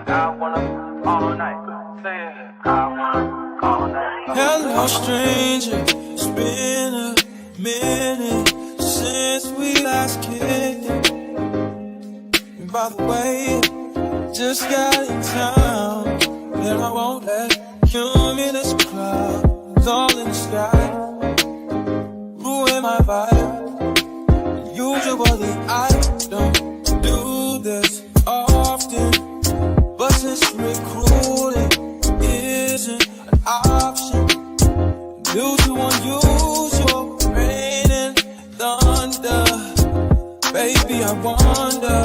I wanna all night. Say it. I wanna all night. Hello, stranger. It's been a minute since we last kicked it. And by the way, just got in town, and I won't let cumulus clouds all in the sky ruin my vibe. Usually I don't do this often, but since recruiting isn't an option, due to unusual rain and thunder, baby I wonder,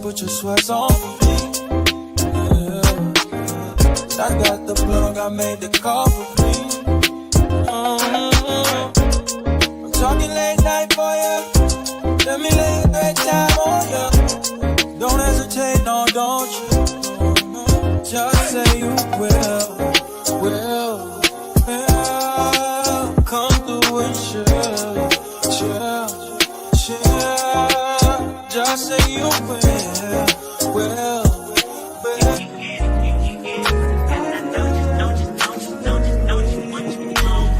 put your sweats on for me. Yeah. I got the plug, I made the call for me. I'm talking late night for ya. Let me lay a great time on ya. Don't hesitate, no, don't you? Just say you will. Come through and chill. Just say you will.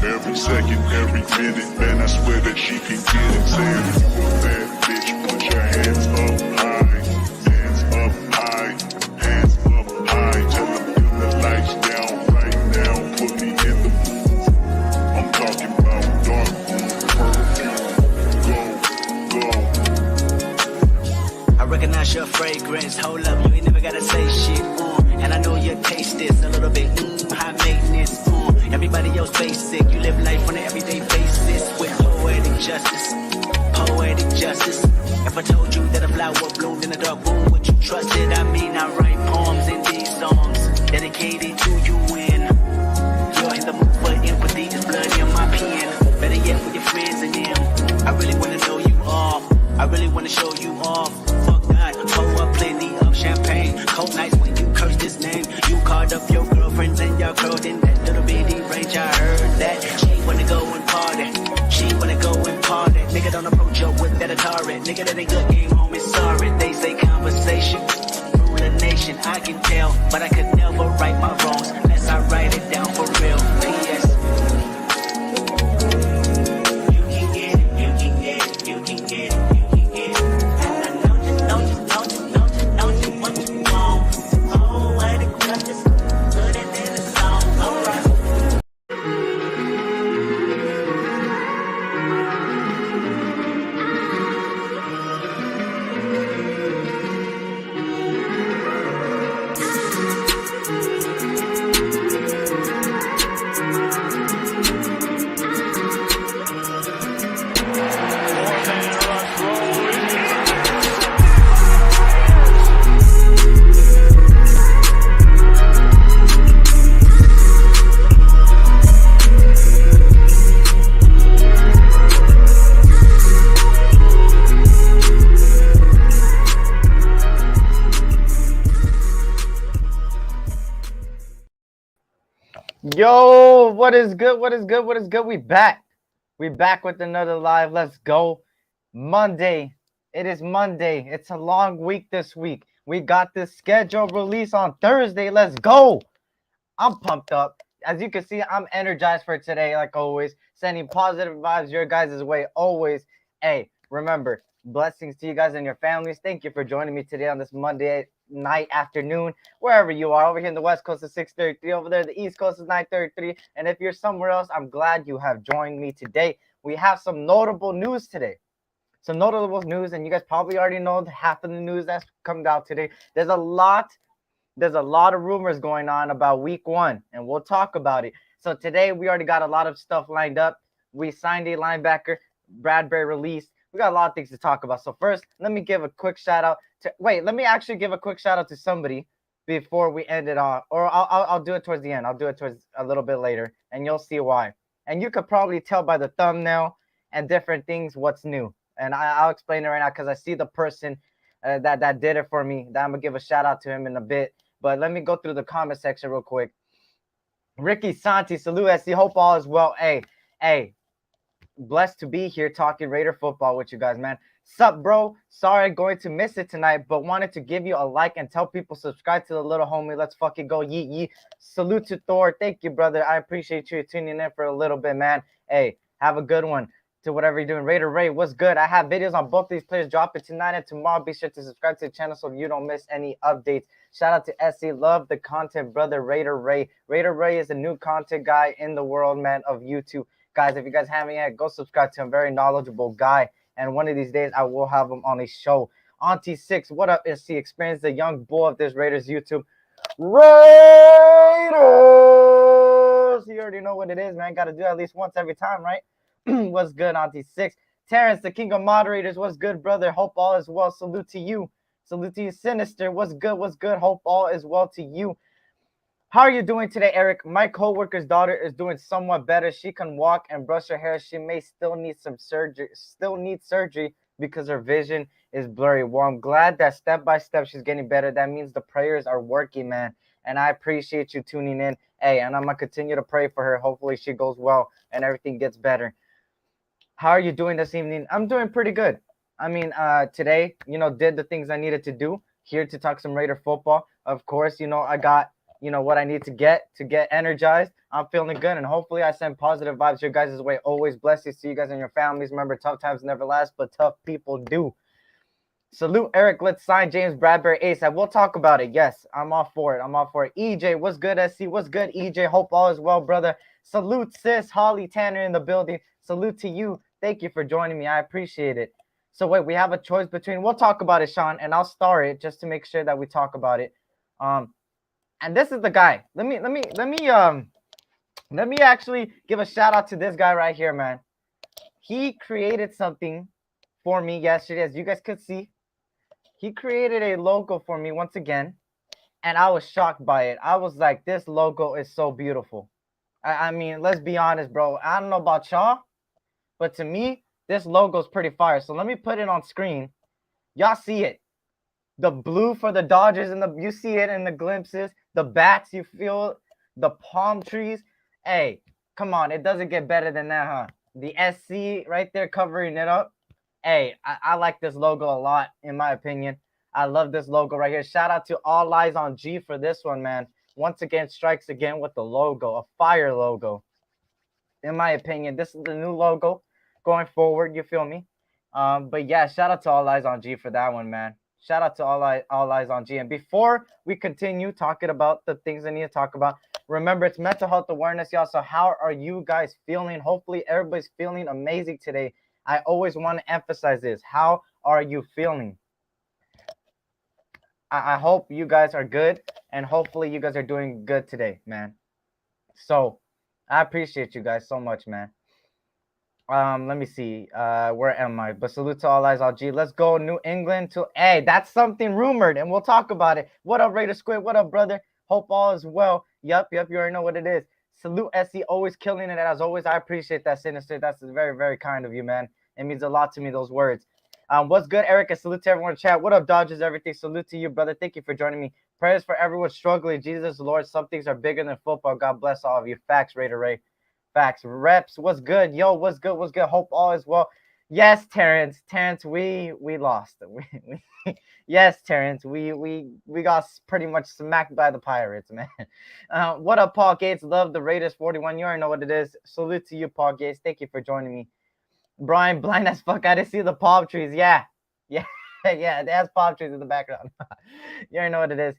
Every second, every minute, man, I swear that she can get it. Saying if you a bad bitch, put your hands up high. Hands up high. Hands up high. Tell them dim the lights down right now. Put me in the mood. I'm talking about dark room perfume. Go. I recognize your fragrance. Hold up, you ain't never gotta say shit. And I know your taste is a little bit high maintenance. Everybody else basic. You live life on an everyday basis with poetic justice. If I told you that a flower bloomed in a dark room, would you trust it? I mean, I write poems in these songs dedicated to you when you're in the mood for empathy. There's blood in my pen. Better yet, with your friends and them. I really wanna know you off. I really wanna show you off. Fuck that, pour up plenty of champagne. Cold nights when you curse this name. You called up your girlfriends and your girl in that little bitty range. I heard that she wanna go and party. Nigga don't approach her with that Atari. Nigga that ain't good, game home is sorry. They say conversation rule a nation. I can tell, but I could never right my wrongs unless I write it down for real. P.S. You can get it. Don't you what you want? Oh, what it justice, good and in the song. Alright. Yo, what is good? We back with another live. Let's go. Monday. It is Monday. It's a long week this week. We got this scheduled release on Thursday. Let's go. I'm pumped up. As you can see, I'm energized for today, like always. Sending positive vibes your guys' way, always. Hey, remember, blessings to you guys and your families. Thank you for joining me today on this Monday night, afternoon, wherever you are. Over here in the West Coast is 6:33. Over there, the East Coast is 9:33. And if you're somewhere else, I'm glad you have joined me today. We have some notable news today. And you guys probably already know half of the news that's coming out today. There's a lot of rumors going on about week one, and we'll talk about it. So today we already got a lot of stuff lined up. We signed a linebacker, Bradberry released. We got a lot of things to talk about. So first, let me give a quick shout out to somebody before we end it on, or I'll do it towards the end. I'll do it towards a little bit later, and you'll see why. And you could probably tell by the thumbnail and different things what's new. And I'll explain it right now because I see the person that did it for me. That I'm gonna give a shout out to him in a bit. But let me go through the comment section real quick. Ricky Santi, salute SC. Hope all is well. Hey, blessed to be here talking Raider football with you guys, man. Sup, bro? Sorry, going to miss it tonight, but wanted to give you a like and tell people subscribe to the little homie. Let's fucking go. Yeet, yeet. Salute to Thor. Thank you, brother. I appreciate you tuning in for a little bit, man. Hey, have a good one to whatever you're doing. Raider Ray, what's good? I have videos on both these players dropping tonight and tomorrow. Be sure to subscribe to the channel so you don't miss any updates. Shout out to SC. Love the content, brother. Raider Ray. Raider Ray is a new content guy in the world, man, of YouTube. Guys, if you guys haven't yet, go subscribe to him. Very knowledgeable guy. And one of these days, I will have him on a show. Auntie Six, what up, S.C Experience, the young bull of this Raiders YouTube. Raiders! You already know what it is, man. Got to do it at least once every time, right? What's good, Auntie Six? Terrence, the king of moderators. What's good, brother? Hope all is well. Salute to you. Salute to you, Sinister. What's good? What's good? Hope all is well to you. How are you doing today, Eric? My co-worker's daughter is doing somewhat better. She can walk and brush her hair. She may still need some surgery because her vision is blurry. Well, I'm glad that step by step she's getting better. That means the prayers are working, man. And I appreciate you tuning in. Hey, and I'm going to continue to pray for her. Hopefully she goes well and everything gets better. How are you doing this evening? I'm doing pretty good. I mean, today, did the things I needed to do. Here to talk some Raider football. Of course, I got what I need to get energized. I'm feeling good, and hopefully I send positive vibes your guys' way. Always blessings to you guys and your families. Remember, tough times never last, but tough people do. Salute, Eric. Let's sign James Bradberry ASAP. We'll talk about it. Yes, I'm all for it. EJ, what's good, SC? What's good, EJ? Hope all is well, brother. Salute, sis. Holly Tanner in the building. Salute to you. Thank you for joining me. I appreciate it. So wait, we have a choice between. We'll talk about it, Sean, and I'll star it just to make sure that we talk about it. And this is the guy. Let me actually give a shout out to this guy right here, man. He created something for me yesterday, as you guys could see. He created a logo for me once again, and I was shocked by it. I was like, this logo is so beautiful. I mean, let's be honest, bro. I don't know about y'all, but to me, this logo is pretty fire. So let me put it on screen. Y'all see it. The blue for the Dodgers, and you see it in the glimpses. The bats, you feel the palm trees. Hey, come on. It doesn't get better than that, huh? The SC right there covering it up. Hey, I like this logo a lot, in my opinion. I love this logo right here. Shout out to All Eyes on G for this one, man. Once again, strikes again with the logo, a fire logo. In my opinion, this is the new logo going forward. You feel me? But yeah, shout out to All Eyes on G for that one, man. Shout out to All Eyes on G. And before we continue talking about the things I need to talk about, remember, it's mental health awareness, y'all. So how are you guys feeling? Hopefully, everybody's feeling amazing today. I always want to emphasize this. How are you feeling? I hope you guys are good, and hopefully you guys are doing good today, man. So I appreciate you guys so much, man. Let me see. Where am I? But salute to All Eyes on G. Let's go New England to hey, that's something rumored, and we'll talk about it. What up, Raider Squid? What up, brother? Hope all is well. Yep, you already know what it is. Salute SC, always killing it as always. I appreciate that, Sinister. That's very, very kind of you, man. It means a lot to me, those words. What's good, Eric? And salute to everyone in chat. What up, Dodgers? Everything. Salute to you, brother. Thank you for joining me. Prayers for everyone struggling. Jesus, Lord, some things are bigger than football. God bless all of you. Facts, Raider Ray. Facts. Reps, what's good? Yo, what's good? What's good? Hope all is well. Yes, Terrence. Terrence, we lost. Yes, Terrence. We got pretty much smacked by the Pirates, man. What up, Paul Gates? Love the Raiders 41. You already know what it is. Salute to you, Paul Gates. Thank you for joining me. Brian, blind as fuck. I didn't see the palm trees. Yeah. Yeah. It has palm trees in the background. You already know what it is.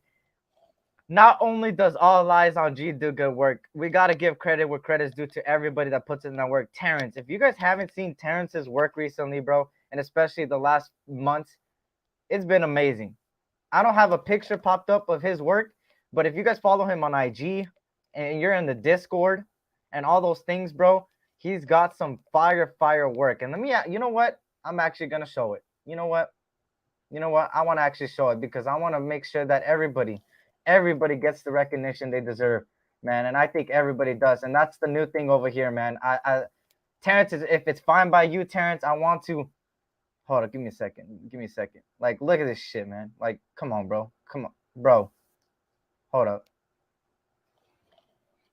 Not only does All Eyes on G do good work, we got to give credit where credit's due to everybody that puts in that work. Terrence, if you guys haven't seen Terrence's work recently, bro, and especially the last months, it's been amazing. I don't have a picture popped up of his work, but if you guys follow him on IG and you're in the Discord and all those things, bro, he's got some fire work. And you know what? I'm actually going to show it. You know what? I want to actually show it because I want to make sure that everybody gets the recognition they deserve, man. And I think everybody does. And that's the new thing over here, man. Terrence, if it's fine by you, Terrence, I want to hold on. Give me a second. Like, look at this shit, man. Like, come on, bro. Hold up.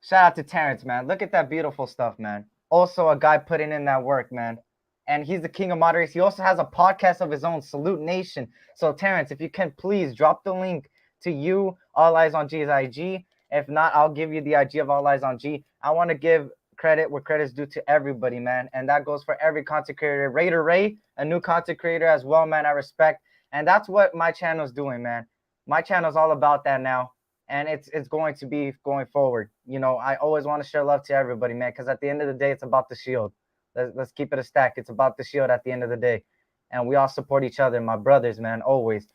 Shout out to Terrence, man. Look at that beautiful stuff, man. Also a guy putting in that work, man. And he's the king of moderators. He also has a podcast of his own, Salute Nation. So Terrence, if you can please drop the link to you, All Eyes on G's IG. If not, I'll give you the IG of All Eyes on G. I want to give credit where credit's due to everybody, man. And that goes for every content creator. Raider Ray, a new content creator as well, man. I respect. And that's what my channel's doing, man. My channel's all about that now. And it's going to be going forward. You know, I always want to share love to everybody, man, because at the end of the day, it's about the shield. Let's keep it a stack. It's about the shield at the end of the day. And we all support each other, my brothers, man, always.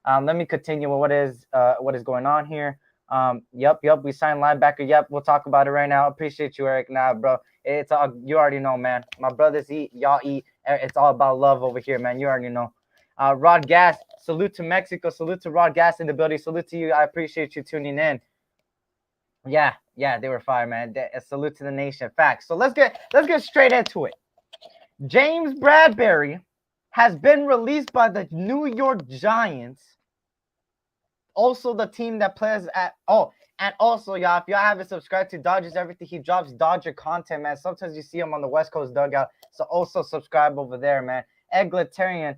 Let me continue with what is going on here. Yep, we signed linebacker. Yep, we'll talk about it right now. Appreciate you, Eric. Nah, bro, it's all, you already know, man. My brothers eat, y'all eat. It's all about love over here, man. You already know. Rod Gas, salute to Mexico. Salute to Rod Gas in the building. Salute to you. I appreciate you tuning in. Yeah, they were fire, man. A salute to the nation. Facts. So let's get straight into it. James Bradberry has been released by the New York Giants. Also, the team that plays at and also, y'all, if y'all haven't subscribed to Dodgers Everything, he drops Dodger content, man. Sometimes you see him on the West Coast dugout. So also subscribe over there, man. Egletarian,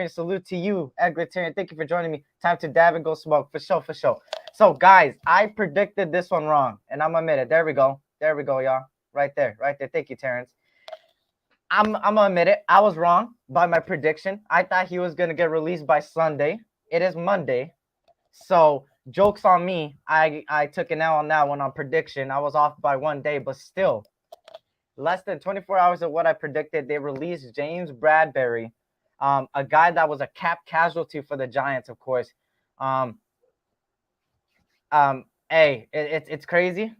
salute to you. Egletarian, thank you for joining me. Time to dab and go smoke. For sure. So, guys, I predicted this one wrong, and I'm admit it. There we go, y'all. Right there. Thank you, Terrence. I'm gonna admit it. I was wrong by my prediction. I thought he was gonna get released by Sunday. It is Monday. So, joke's on me. I took an L on that one on prediction. I was off by 1 day, but still, less than 24 hours of what I predicted, they released James Bradberry, a guy that was a cap casualty for the Giants, of course. Hey, it's crazy.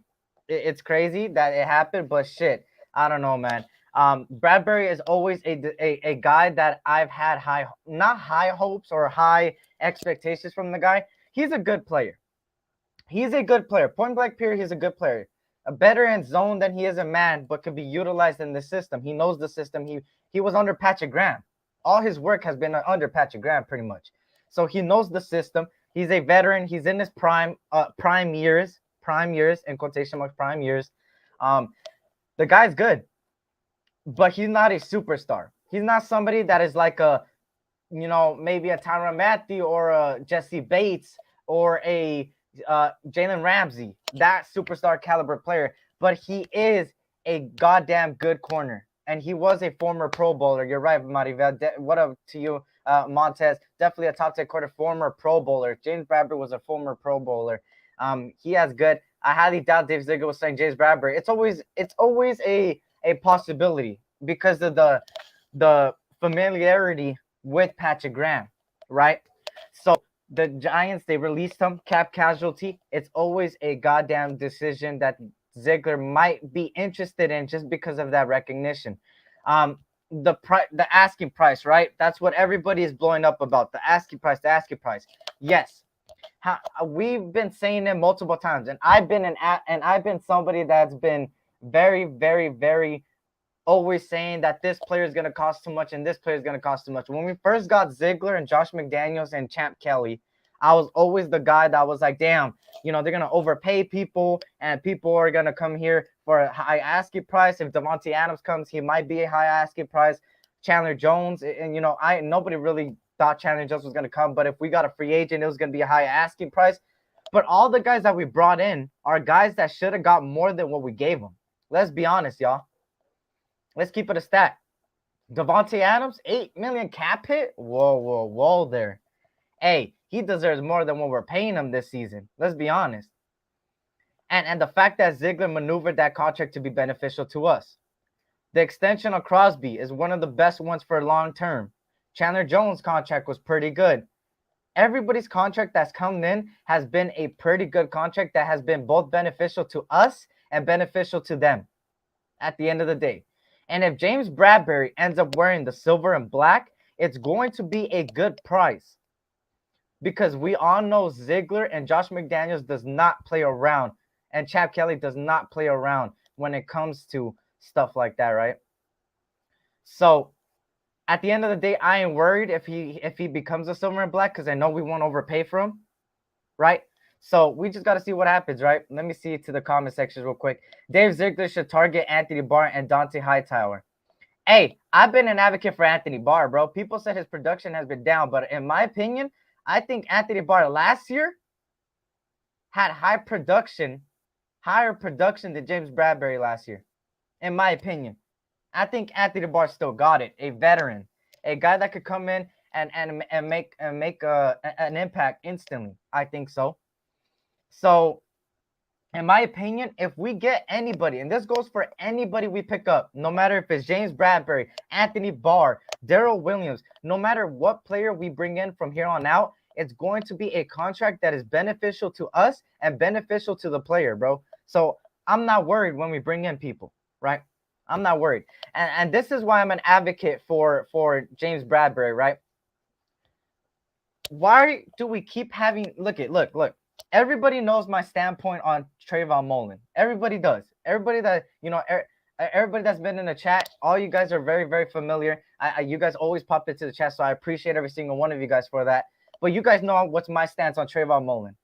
It's crazy that it happened, but shit, I don't know, man. Bradberry is always a guy that I've had not high hopes or high expectations from the guy. He's a good player. Point blank period, he's a good player. Better in zone than he is in man, but could be utilized in the system. He knows the system. He was under Patrick Graham. All his work has been under Patrick Graham, pretty much. So he knows the system. He's a veteran. He's in his prime years, in quotation marks, prime years. The guy's good, but he's not a superstar. He's not somebody that is like maybe a Tyrann Mathieu or a Jesse Bates or a Jalen Ramsey, that superstar caliber player. But he is a goddamn good corner. And he was a former Pro Bowler. You're right, Marivel. What up to you, Montez? Definitely a top 10 corner, former Pro Bowler. James Bradberry was a former Pro Bowler. He has good. I highly doubt Dave Ziegler was saying James Bradberry. It's always a possibility because of the familiarity with Patrick Graham, right? So the Giants, they released him, cap casualty. It's always a goddamn decision that Ziegler might be interested in just because of that recognition. The asking price, right? That's what everybody is blowing up about. The asking price. Yes. We've been saying it multiple times, and I've been somebody that's been very, very, very always saying that this player is going to cost too much and this player is going to cost too much. When we first got Ziegler and Josh McDaniels and Champ Kelly, I was always the guy that was like, damn, they're going to overpay people and people are going to come here for a high asking price. If Davante Adams comes, he might be a high asking price. Chandler Jones, and nobody really thought Chandler Jones was going to come, but if we got a free agent, it was going to be a high asking price. But all the guys that we brought in are guys that should have got more than what we gave them. Let's be honest, y'all. Let's keep it a stat. Davante Adams, $8 million cap hit? Whoa there. Hey, he deserves more than what we're paying him this season. Let's be honest. And the fact that Ziegler maneuvered that contract to be beneficial to us. The extension of Crosby is one of the best ones for long term. Chandler Jones' contract was pretty good. Everybody's contract that's come in has been a pretty good contract that has been both beneficial to us and beneficial to them at the end of the day. And if James Bradberry ends up wearing the silver and black, it's going to be a good price. Because we all know Ziegler and Josh McDaniels does not play around. And Chap Kelly does not play around when it comes to stuff like that, right? So at the end of the day, I ain't worried if he becomes a silver and black because I know we won't overpay for him, right? So we just got to see what happens, right? Let me see to the comment sections real quick. Dave Ziegler should target Anthony Barr and Dante Hightower. Hey, I've been an advocate for Anthony Barr, bro. People said his production has been down, but in my opinion, I think Anthony Barr last year had higher production than James Bradberry last year, in my opinion. I think Anthony Barr still got it. A veteran, a guy that could come in and make an impact instantly. I think so. So, in my opinion, if we get anybody, and this goes for anybody we pick up, no matter if it's James Bradberry, Anthony Barr, Darrell Williams, no matter what player we bring in from here on out, it's going to be a contract that is beneficial to us and beneficial to the player, bro. So I'm not worried when we bring in people, right? I'm not worried. And this is why I'm an advocate for James Bradberry, right? Why do we keep having, look. Everybody knows my standpoint on Trayvon Mullen. Everybody does. Everybody that, everybody that's been in the chat, all you guys are very, very familiar. You guys always pop into the chat, so I appreciate every single one of you guys for that. But you guys know what's my stance on Trayvon Mullen.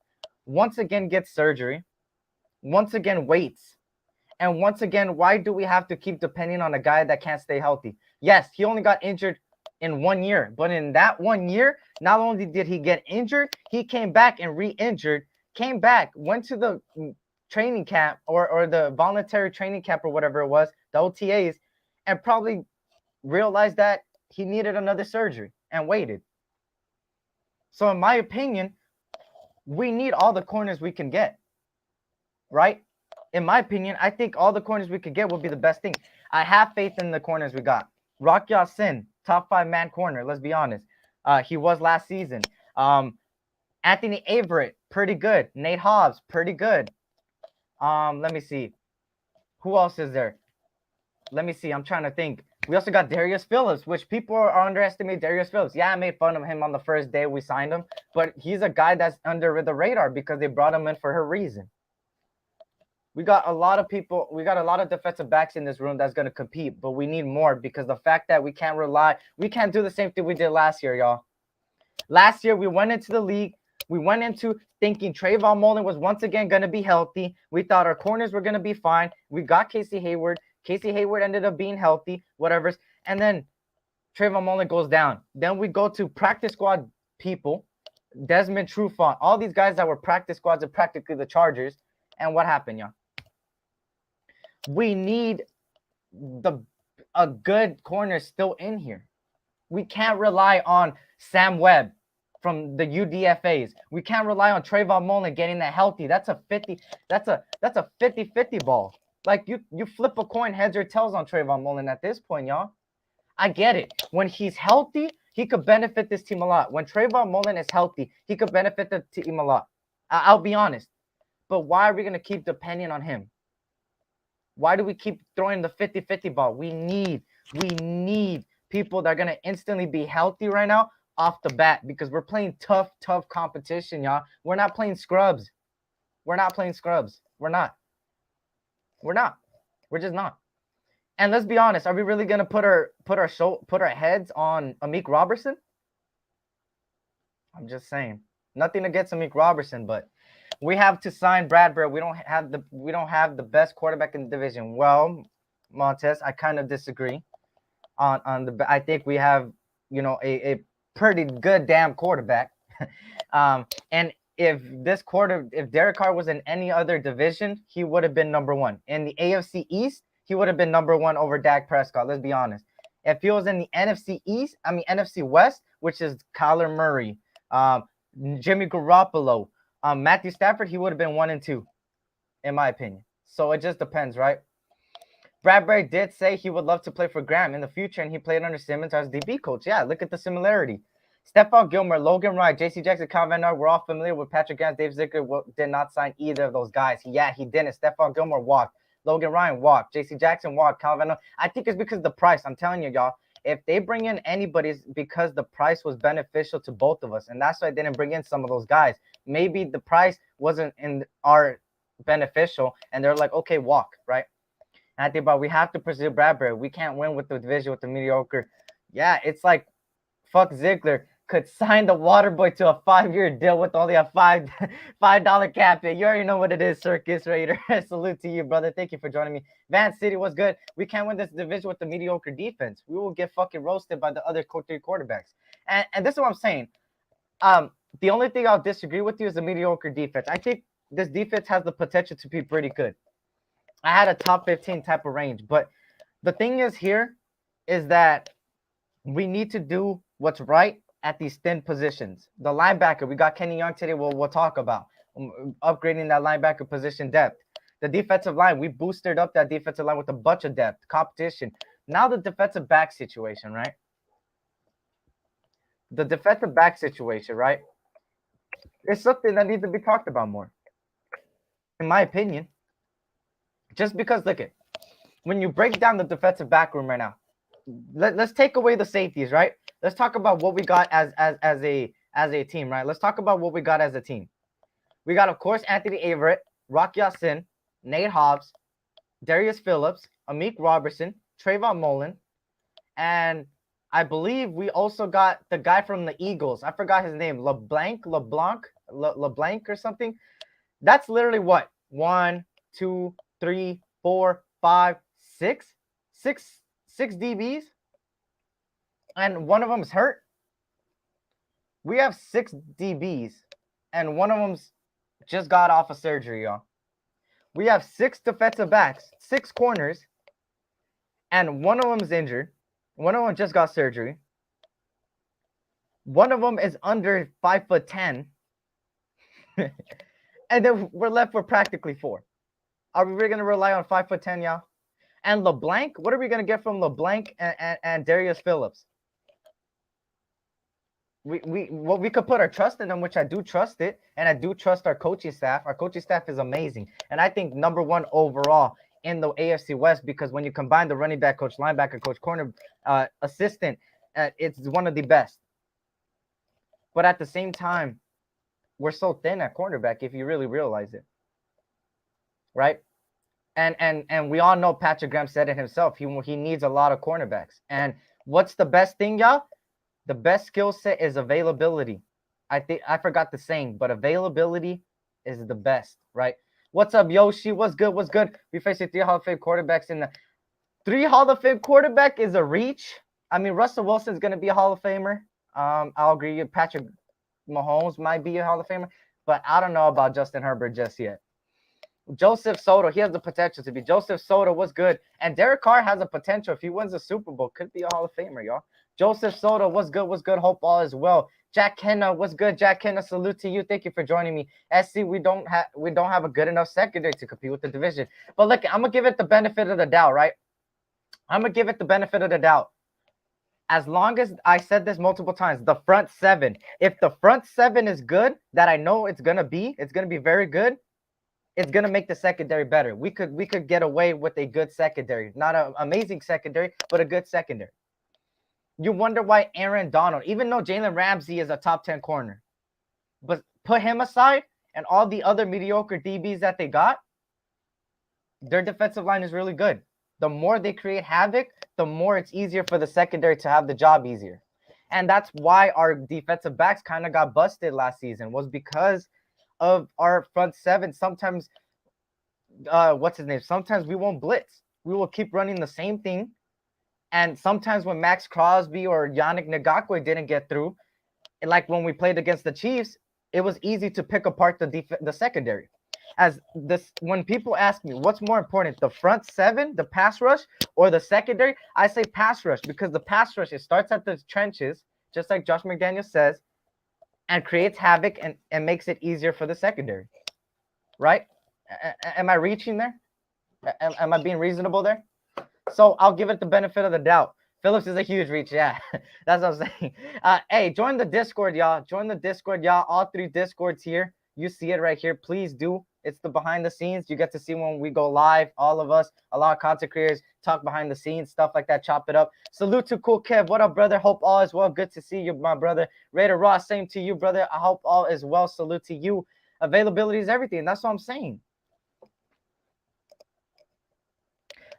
Once again, gets surgery. Once again, waits. And once again, why do we have to keep depending on a guy that can't stay healthy? Yes, he only got injured in 1 year. But in that 1 year, not only did he get injured, he came back and re-injured, came back, went to the training camp or the voluntary training camp or whatever it was, the OTAs, and probably realized that he needed another surgery and waited. So in my opinion, we need all the corners we can get, right? In my opinion, I think all the corners we could get would be the best thing. I have faith in the corners we got. Rock Ya-Sin, top 5-man corner, let's be honest. He was last season. Anthony Averett, pretty good. Nate Hobbs, pretty good. Let me see. Who else is there? Let me see. I'm trying to think. We also got Darius Phillips, which people are underestimating Darius Phillips. Yeah, I made fun of him on the first day we signed him, but he's a guy that's under the radar because they brought him in for her reason. We got a lot of people. We got a lot of defensive backs in this room that's going to compete, but we need more because the fact that we can't do the same thing we did last year, y'all. Last year, we went into the league. We went into thinking Trayvon Mullen was once again going to be healthy. We thought our corners were going to be fine. We got Casey Hayward. Casey Hayward ended up being healthy, whatever. And then Trayvon Mullen goes down. Then we go to practice squad people, Desmond Trufant, all these guys that were practice squads of practically the Chargers. And what happened, y'all? We need a good corner still in here. We can't rely on Sam Webb from the UDFAs. We can't rely on Trayvon Mullen getting that healthy. That's a 50-50 ball. Like you flip a coin, heads or tails on Trayvon Mullen at this point, y'all. I get it. When he's healthy, he could benefit this team a lot. When Trayvon Mullen is healthy, he could benefit the team a lot. I'll be honest. But why are we going to keep depending on him? Why do we keep throwing the 50-50 ball? We need people that are going to instantly be healthy right now off the bat because we're playing tough competition, y'all. We're not playing scrubs. We're not. We're just not. And let's be honest, are we really going to put our heads on Amik Robertson? I'm just saying. Nothing against Amik Robertson, but we have to sign Bradberry. We don't have the best quarterback in the division. Well, Montez, I kind of disagree on the. I think we have, a pretty good damn quarterback. And if Derek Carr was in any other division, he would have been number one. In the AFC East, he would have been number one over Dak Prescott. Let's be honest. If he was in the NFC West, which is Kyler Murray, Jimmy Garoppolo, Matthew Stafford, he would have been 1 and 2, in my opinion. So it just depends, right? Bradberry did say he would love to play for Graham in the future, and he played under Simmons as DB coach. Yeah, look at the similarity. Stephon Gilmore, Logan Wright, J.C. Jackson, Kyle Van Noy, we're all familiar with Patrick Gans. Dave Ziegler did not sign either of those guys. Yeah, he didn't. Stephon Gilmore walked. Logan Ryan walked. J.C. Jackson walked. Kyle Van Noy. I think it's because of the price. I'm telling you, y'all. If they bring in anybody, it's because the price was beneficial to both of us. And that's why I didn't bring in some of those guys. Maybe the price wasn't in our beneficial. And they're like, okay, walk, right? And I think about we have to pursue Bradberry. We can't win with the division with the mediocre. Yeah, it's like, fuck Ziegler. could sign the water boy to a 5-year deal with only a $5 cap hit. You already know what it is, Circus Raider. Salute to you, brother. Thank you for joining me. Van City was good. We can't win this division with the mediocre defense. We will get fucking roasted by the other three quarterbacks. And this is what I'm saying. The only thing I'll disagree with you is the mediocre defense. I think this defense has the potential to be pretty good. I had a top 15 type of range, but the thing is here is that we need to do what's right at these thin positions. The linebacker, we got Kenny Young today. We'll talk about upgrading that linebacker position depth. The defensive line, we boosted up that defensive line with a bunch of depth, competition. Now the defensive back situation, right? The defensive back situation, right? It's something that needs to be talked about more, in my opinion. Just because, look at, when you break down the defensive back room right now, let's take away the safeties, right? Let's talk about what we got as a team, right? Let's talk about what we got as a team. We got, of course, Anthony Averett, Rock Ya-Sin, Nate Hobbs, Darius Phillips, Amik Robertson, Trayvon Mullen, and I believe we also got the guy from the Eagles. I forgot his name, LeBlanc or something. That's literally what? 1, 2, 3, 4, 5, 6 DBs, and one of them is hurt. We have 6 DBs, and one of them's just got off of surgery, y'all. We have 6 defensive backs, 6 corners, and one of them's injured. One of them just got surgery. One of them is under 5'10", and then we're left with practically 4. Are we really gonna rely on 5'10", y'all? And LeBlanc, what are we gonna get from LeBlanc and Darius Phillips? We could put our trust in them, which I do trust it, and I do trust our coaching staff. Our coaching staff is amazing, and I think number 1 overall in the AFC West, because when you combine the running back coach, linebacker coach, corner assistant, it's one of the best. But at the same time, we're so thin at cornerback if you really realize it, right? And we all know Patrick Graham said it himself. He needs a lot of cornerbacks. And what's the best thing, y'all? The best skill set is availability. I think I forgot the saying, but availability is the best, right? What's up, Yoshi? What's good? What's good? We facing 3 Hall of Fame quarterbacks in the 3 Hall of Fame quarterback is a reach. I mean, Russell Wilson's gonna be a Hall of Famer. I'll agree. Patrick Mahomes might be a Hall of Famer, but I don't know about Justin Herbert just yet. Joseph Soto, he has the potential to be. Joseph Soto was good. And Derek Carr has a potential. If he wins the Super Bowl, could be a Hall of Famer, y'all. Joseph Soto, what's good? What's good? Hope all is well. Jack Kenna, what's good? Jack Kenna, salute to you. Thank you for joining me. SC, we don't have a good enough secondary to compete with the division. But look, I'm gonna give it the benefit of the doubt, right? I'm gonna give it the benefit of the doubt. As long as I said this multiple times, the front 7. If the front 7 is good, that I know it's gonna be very good. It's gonna make the secondary better. We could get away with a good secondary, not an amazing secondary, but a good secondary. You wonder why Aaron Donald, even though Jalen Ramsey is a top 10 corner, but put him aside and all the other mediocre DBs that they got, their defensive line is really good. The more they create havoc, the more it's easier for the secondary to have the job easier. And that's why our defensive backs kind of got busted last season, was because of our front 7. Sometimes, what's his name? Sometimes we won't blitz. We will keep running the same thing. And sometimes when Max Crosby or Yannick Ngakoue didn't get through, like when we played against the Chiefs, it was easy to pick apart the secondary. When people ask me what's more important, the front 7, the pass rush, or the secondary, I say pass rush, because the pass rush, it starts at the trenches, just like Josh McDaniels says, and creates havoc and makes it easier for the secondary, right? Am I reaching there? Am I being reasonable there? So I'll give it the benefit of the doubt. Phillips is a huge reach. Yeah, that's what I'm saying. Hey, join the Discord, y'all. Join the Discord, y'all. All 3 Discords here. You see it right here. Please do. It's the behind the scenes. You get to see when we go live. All of us, a lot of content creators, talk behind the scenes, stuff like that. Chop it up. Salute to Cool Kev. What up, brother? Hope all is well. Good to see you, my brother. Raider Ross, same to you, brother. I hope all is well. Salute to you. Availability is everything. That's what I'm saying.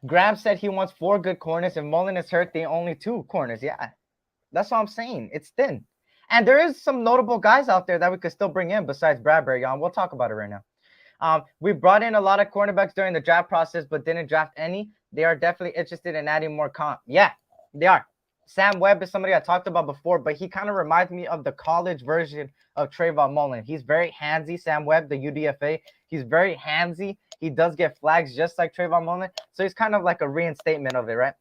Graham said he wants 4 good corners. If Mullen is hurt, they only 2 corners. Yeah, that's what I'm saying. It's thin. And there is some notable guys out there that we could still bring in besides Bradberry. We'll talk about it right now. We brought in a lot of cornerbacks during the draft process, but didn't draft any. They are definitely interested in adding more comp. Yeah, they are. Sam Webb is somebody I talked about before, but he kind of reminds me of the college version of Trayvon Mullen. He's very handsy, Sam Webb, the UDFA. He's very handsy. He does get flags just like Trayvon Mullen. So he's kind of like a reinstatement of it, right?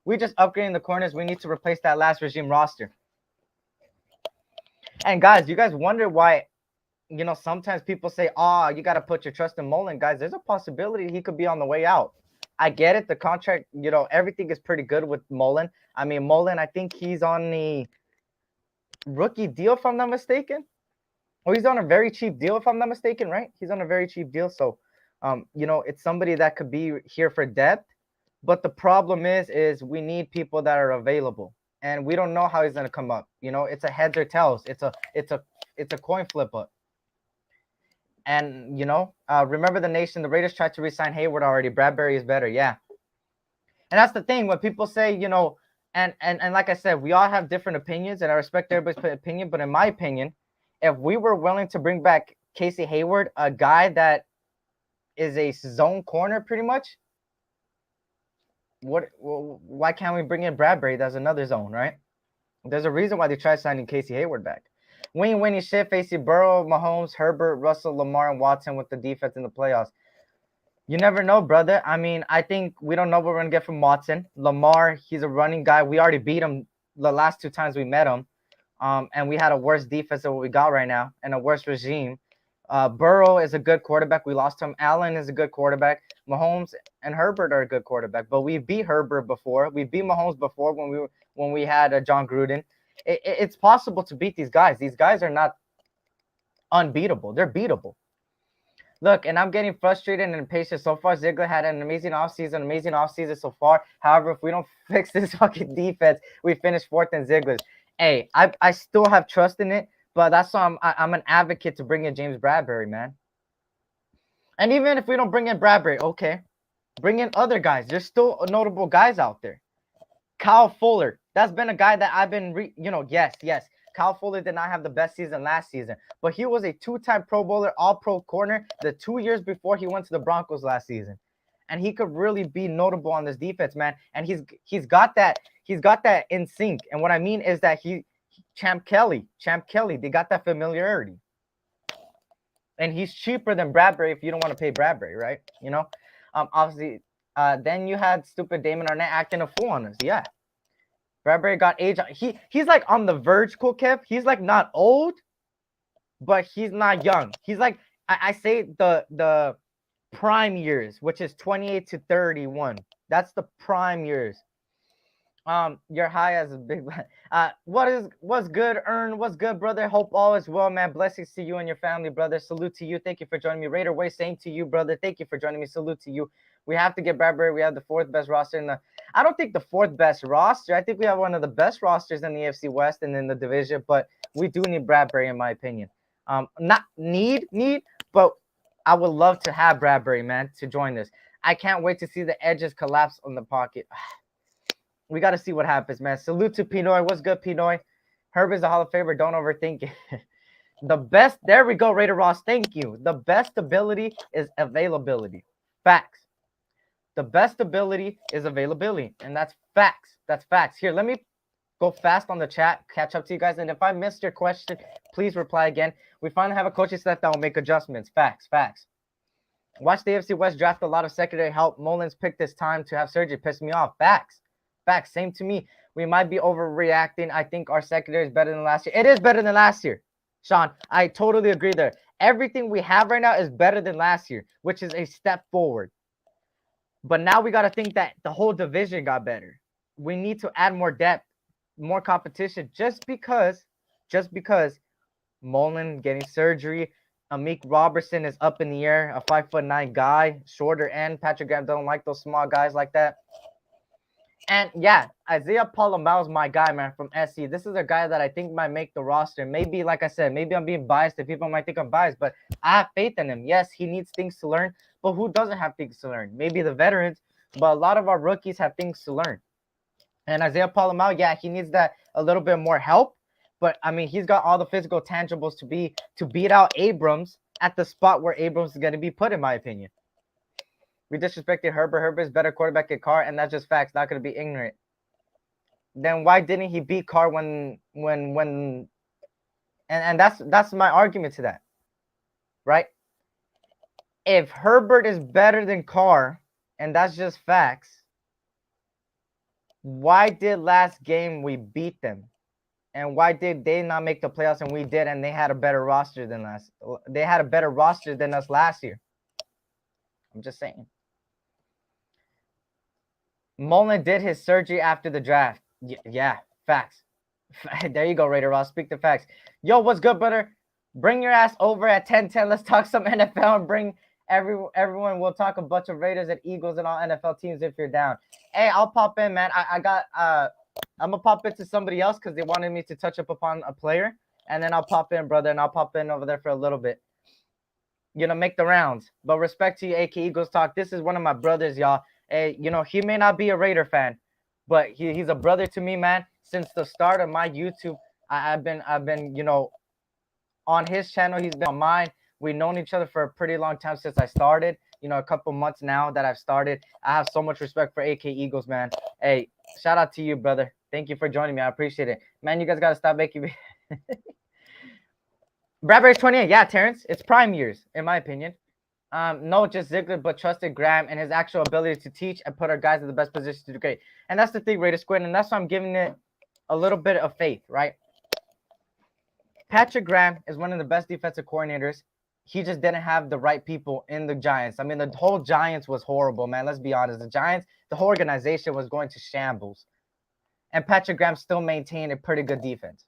We just upgrading the corners. We need to replace that last regime roster. And guys, you guys wonder why, sometimes people say, oh, you got to put your trust in Mullen. Guys, there's a possibility he could be on the way out. I get it. The contract, everything is pretty good with Mullen. I mean, Mullen, I think he's on the rookie deal, if I'm not mistaken. Or he's on a very cheap deal, if I'm not mistaken, right? He's on a very cheap deal. So, it's somebody that could be here for depth. But the problem is we need people that are available. And we don't know how he's going to come up. It's a heads or tails. It's a coin flip up. And, remember the nation, the Raiders tried to re-sign Hayward already. Bradberry is better. Yeah. And that's the thing. When people say, and like I said, we all have different opinions, and I respect everybody's opinion. But in my opinion, if we were willing to bring back Casey Hayward, a guy that is a zone corner pretty much, why can't we bring in Bradberry? That's another zone, right? There's a reason why they tried signing Casey Hayward back. Winning shit facing Burrow, Mahomes, Herbert, Russell, Lamar, and Watson with the defense in the playoffs. You never know, brother. I mean, I think we don't know what we're going to get from Watson. Lamar, he's a running guy. We already beat him the last 2 times we met him. And we had a worse defense than what we got right now and a worse regime. Burrow is a good quarterback. We lost him. Allen is a good quarterback. Mahomes and Herbert are a good quarterback. But we beat Herbert before. We beat Mahomes before when we had John Gruden. It's possible to beat these guys. These guys are not unbeatable. They're beatable. Look, and I'm getting frustrated and impatient. So far, Ziegler had an amazing offseason so far. However, if we don't fix this fucking defense, we finish 4th in Ziegler's. Hey, I still have trust in it, but that's why I'm an advocate to bring in James Bradberry, man. And even if we don't bring in Bradberry, okay, bring in other guys. There's still notable guys out there. Kyle Fuller, that's been a guy that I've been, yes. Kyle Fuller did not have the best season last season, but he was a 2-time Pro Bowler, All-Pro corner the 2 years before he went to the Broncos last season. And he could really be notable on this defense, man. And he's got that in sync. And what I mean is that Champ Kelly, they got that familiarity. And he's cheaper than Bradberry if you don't want to pay Bradberry, right? Obviously, then you had stupid Damon Arnett acting a fool on us. Yeah. Bradberry got age. He's like on the verge, Cool Kev. He's like not old, but he's not young. He's like, I say the prime years, which is 28 to 31. That's the prime years. You're high as a big what's good, Ern? What's good, brother? Hope all is well, man. Blessings to you and your family, brother. Salute to you. Thank you for joining me. Raider Way, same to you, brother. Thank you for joining me. Salute to you. We have to get Bradberry. We have the 4th best roster in the. I don't think the 4th best roster. I think we have one of the best rosters in the AFC West and in the division, but we do need Bradberry, in my opinion. Not need, but I would love to have Bradberry, man, to join this. I can't wait to see the edges collapse on the pocket. We got to see what happens, man. Salute to Pinoy. What's good, Pinoy? Herb is a Hall of Famer. Don't overthink it. The best, there we go, Raider Ross. Thank you. The best ability is availability. Facts. The best ability is availability, and that's facts. That's facts. Here, let me go fast on the chat, catch up to you guys, and if I missed your question, please reply again. We finally have a coaching staff that will make adjustments. Facts. Watch the AFC West draft a lot of secondary help. Mullins picked this time to have surgery. Pissed me off. Facts. Same to me. We might be overreacting. I think our secondary is better than last year. It is better than last year, Sean. I totally agree there. Everything we have right now is better than last year, which is a step forward. But now we got to think that the whole division got better. We need to add more depth, more competition, just because Mullen getting surgery, Amik Robertson is up in the air, a 5'9" guy, shorter end. Patrick Graham don't like those small guys like that. And yeah, Isaiah Palomar is my guy, man, from SC. This is a guy that I think might make the roster. Maybe, like I said, maybe I'm being biased and people might think I'm biased, but I have faith in him. Yes, he needs things to learn, but who doesn't have things to learn? Maybe the veterans, but a lot of our rookies have things to learn. And Isaiah Palomar, yeah, he needs that a little bit more help, But I mean, he's got all the physical tangibles to beat out Abrams at the spot where Abrams is going to be put, in my opinion. We disrespected Herbert. Herbert's better quarterback than Carr, and that's just facts. Not going to be ignorant. Then why didn't he beat Carr when and that's my argument to that, right? If Herbert is better than Carr, and that's just facts, why did last game we beat them? And why did they not make the playoffs and we did, and they had a better roster than us last year? I'm just saying. Mullen did his surgery after the draft. Yeah, facts. There you go, Raider Ross. Speak the facts. Yo, what's good, brother? Bring your ass over at 10:10. Let's talk some NFL and bring everyone. We'll talk a bunch of Raiders and Eagles and all NFL teams if you're down. Hey, I'll pop in, man. I'm gonna pop into somebody else because they wanted me to touch up upon a player, and then I'll pop in, brother, and I'll pop in over there for a little bit. Make the rounds. But respect to you, AK Eagles Talk. This is one of my brothers, y'all. Hey, he may not be a Raider fan, but he's a brother to me, man. Since the start of my YouTube, I've been on his channel. He's been on mine. We've known each other for a pretty long time since I started. A couple months now that I've started. I have so much respect for AK Eagles, man. Hey, shout out to you, brother. Thank you for joining me. I appreciate it. Man, you guys got to stop making me. Bradberry's 28. Yeah, Terrence. It's prime years, in my opinion. No, just Ziegler, but trusted Graham and his actual ability to teach and put our guys in the best position to do great. And that's the thing, Raider Squid, and that's why I'm giving it a little bit of faith, right? Patrick Graham is one of the best defensive coordinators. He just didn't have the right people in the Giants. I mean, the whole Giants was horrible, man. Let's be honest. The Giants, the whole organization was going to shambles. And Patrick Graham still maintained a pretty good defense.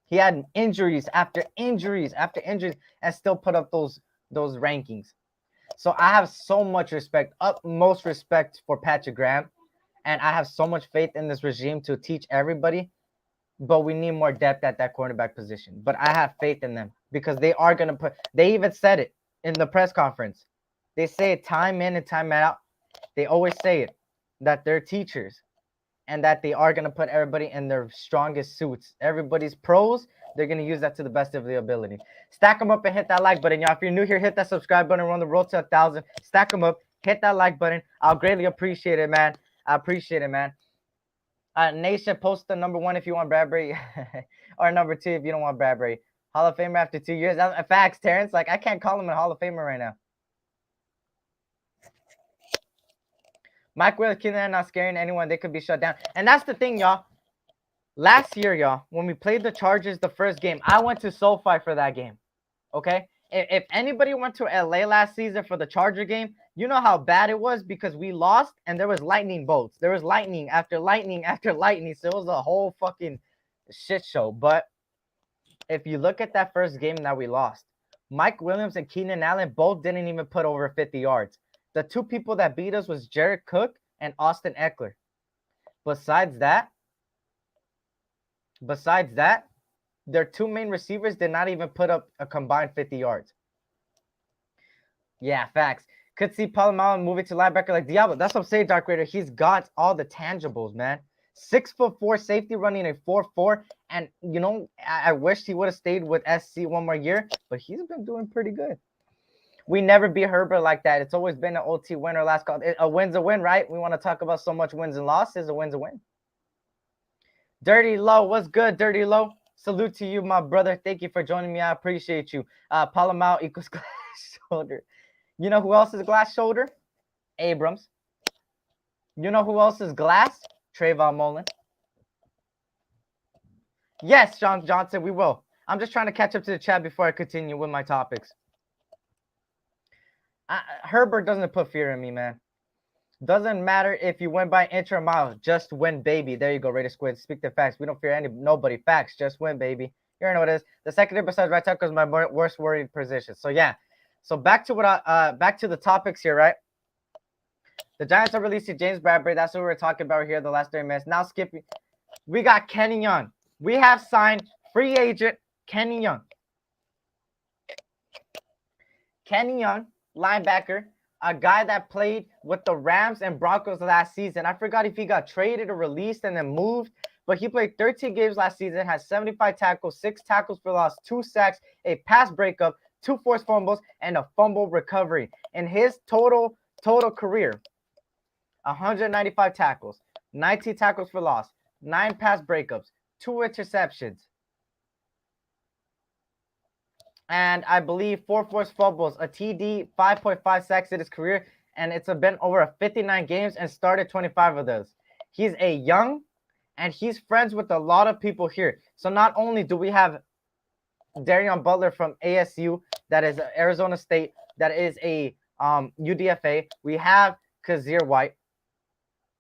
He had injuries after injuries after injuries and still put up those rankings. So I have so much respect, utmost respect for Patrick Graham. And I have so much faith in this regime to teach everybody. But we need more depth at that cornerback position. But I have faith in them because they are going to put – they even said it in the press conference. They say it time in and time out. They always say it, that they're teachers and that they are going to put everybody in their strongest suits. Everybody's pros, they're going to use that to the best of their ability. Stack them up and hit that like button, y'all. If you're new here, hit that subscribe button. We're on the road to 1,000. Stack them up. Hit that like button. I'll greatly appreciate it, man. I appreciate it, man. Nation, post the number 1 if you want Bradberry, or number 2 if you don't want Bradberry. Hall of Famer after 2 years. That's facts, Terrence. Like, I can't call him a Hall of Famer right now. Mike Willis, Keenan, not scaring anyone. They could be shut down. And that's the thing, y'all. Last year, y'all, when we played the Chargers the first game, I went to SoFi for that game. Okay? If anybody went to LA last season for the Charger game, you know how bad it was because we lost and there was lightning bolts. There was lightning after lightning after lightning. So it was a whole fucking shit show. But if you look at that first game that we lost, Mike Williams and Keenan Allen both didn't even put over 50 yards. The 2 people that beat us was Jared Cook and Austin Eckler. Besides that, their 2 main receivers did not even put up a combined 50 yards. Yeah, facts. Could see Palomalo moving to linebacker like Diablo. That's what I'm saying, Dark Raider. He's got all the tangibles, man. 6'4" safety running a 4.4. And, I wish he would have stayed with SC one more year, but he's been doing pretty good. We never beat Herbert like that. It's always been an OT win or last call. A win's a win, right? We want to talk about so much wins and losses. A win's a win. Dirty Low, what's good, Dirty Low? Salute to you, my brother. Thank you for joining me. I appreciate you. Palomao equals glass shoulder. You know who else is glass shoulder? Abrams. You know who else is glass? Trayvon Mullen. Yes, Sean Johnson, we will. I'm just trying to catch up to the chat before I continue with my topics. Herbert doesn't put fear in me, man. Doesn't matter if you win by an inch or a mile. Just win, baby. There you go, Raider Squid. Speak the facts. We don't fear nobody. Facts. Just win, baby. You already know what it is. The secondary besides right tackle is my worst worried position. So, yeah. So, back to the topics here, right? The Giants are releasing James Bradberry. That's what we were talking about here the last 30 minutes. Now, Skippy, we got Kenny Young. We have signed free agent Kenny Young. Kenny Young, linebacker, a guy that played with the Rams and Broncos last season. I forgot if he got traded or released and then moved, but he played 13 games last season, has 75 tackles, 6 tackles for loss, 2 sacks, a pass breakup, 2 forced fumbles, and a fumble recovery. In his total career, 195 tackles, 19 tackles for loss, 9 pass breakups, 2 interceptions, and I believe 4 forced fumbles, a TD, 5.5 sacks in his career, and it's been over 59 games and started 25 of those. He's a young, and he's friends with a lot of people here. So not only do we have Darion Butler from ASU, that is Arizona State, that is a UDFA. We have Kazir White.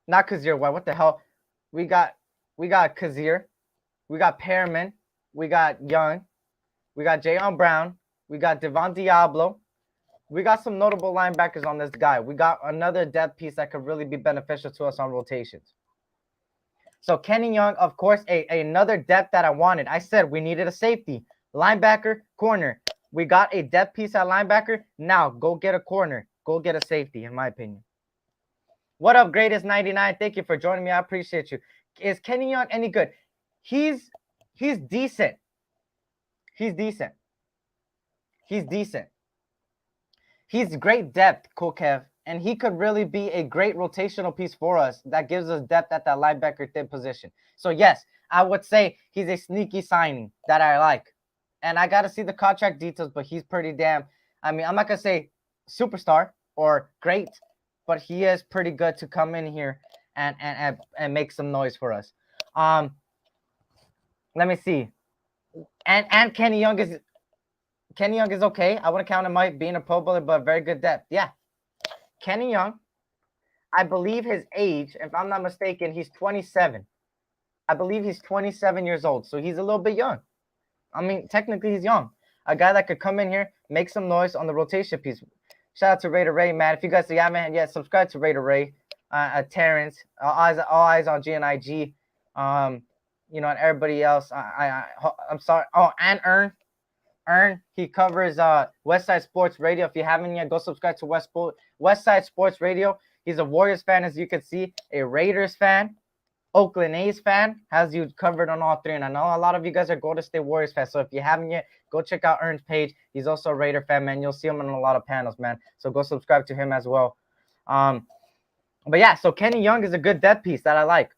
Not Kazir White, what the hell? We got Kazir. We got Perriman. We got Young. We got Jayon Brown. We got Devon Diablo. We got some notable linebackers on this guy. We got another depth piece that could really be beneficial to us on rotations. So Kenny Young, of course, another depth that I wanted. I said we needed a safety, linebacker, corner. We got a depth piece at linebacker. Now go get a corner. Go get a safety, in my opinion. What up, Greatest 99? Thank you for joining me. I appreciate you. Is Kenny Young any good? He's decent. He's decent. He's great depth, Cool Kev, and he could really be a great rotational piece for us that gives us depth at that linebacker thin position. So yes, I would say he's a sneaky signing that I like. And I got to see the contract details, but he's pretty damn, I mean, I'm not going to say superstar or great, but he is pretty good to come in here and make some noise for us. Let me see. And Kenny Young is okay. I wouldn't count him being a Pro Bowler, but very good depth. Yeah. Kenny Young, I believe his age, if I'm not mistaken, he's 27. I believe he's 27 years old, so he's a little bit young. I mean, technically he's young. A guy that could come in here, make some noise on the rotation piece. Shout out to Raider Ray, man. If you guys say, yeah, man, yeah, subscribe to Raider Ray, Terrence, all eyes on GNIG. You know, and everybody else. I'm sorry. Oh, and Ern, he covers Westside Sports Radio. If you haven't yet, go subscribe to Westside Sports Radio. He's a Warriors fan, as you can see, a Raiders fan, Oakland A's fan, has you covered on all three. And I know a lot of you guys are Golden State Warriors fans, so if you haven't yet, go check out Ern's page. He's also a Raider fan, man. You'll see him on a lot of panels, man. So go subscribe to him as well. But yeah, so Kenny Young is a good depth piece that I like.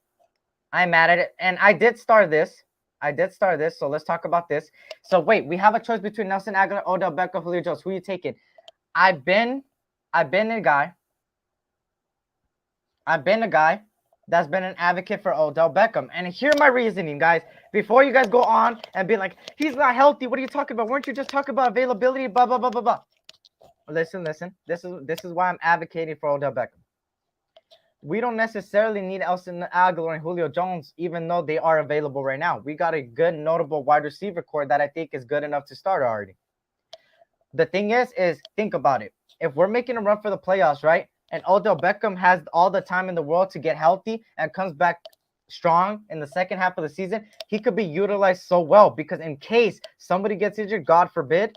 I'm mad at it, and I did start this, so let's talk about this. So wait, we have a choice between Nelson Aguilar, Odell Beckham, Julio Jones. Who are you taking? I've been a guy that's been an advocate for Odell Beckham, and hear my reasoning, guys. Before you guys go on and be like, he's not healthy. What are you talking about? Weren't you just talking about availability? Blah blah blah blah blah. Listen. This is why I'm advocating for Odell Beckham. We don't necessarily need Nelson Aguilar and Julio Jones, even though they are available right now. We got a good, notable wide receiver core that I think is good enough to start already. The thing is think about it. If we're making a run for the playoffs, right, and Odell Beckham has all the time in the world to get healthy and comes back strong in the second half of the season, he could be utilized so well because in case somebody gets injured, God forbid,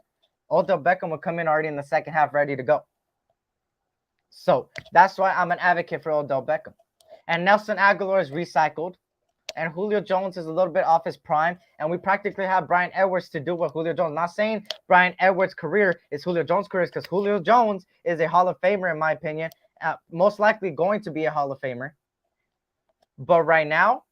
Odell Beckham will come in already in the second half ready to go. So that's why I'm an advocate for Odell Beckham. And Nelson Aguilar is recycled. And Julio Jones is a little bit off his prime. And we practically have Bryan Edwards to do with Julio Jones. Not saying Bryan Edwards' career is Julio Jones' career, because Julio Jones is a Hall of Famer, in my opinion. Most likely going to be a Hall of Famer. But right now,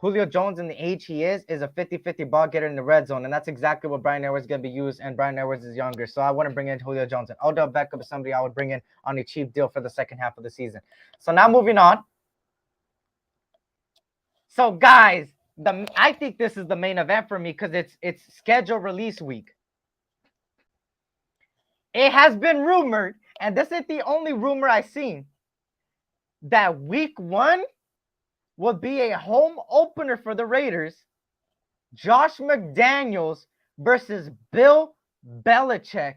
Julio Jones, in the age he is a 50-50 ball getter in the red zone. And that's exactly what Bryan Edwards is going to be used. And Bryan Edwards is younger. So I wouldn't bring in Julio Jones. And Odell Beckham is somebody I would bring in on a cheap deal for the second half of the season. So now moving on. So guys, I think this is the main event for me because it's schedule release week. It has been rumored, and this isn't the only rumor I've seen, that week 1 would be a home opener for the Raiders. Josh McDaniels versus Bill Belichick.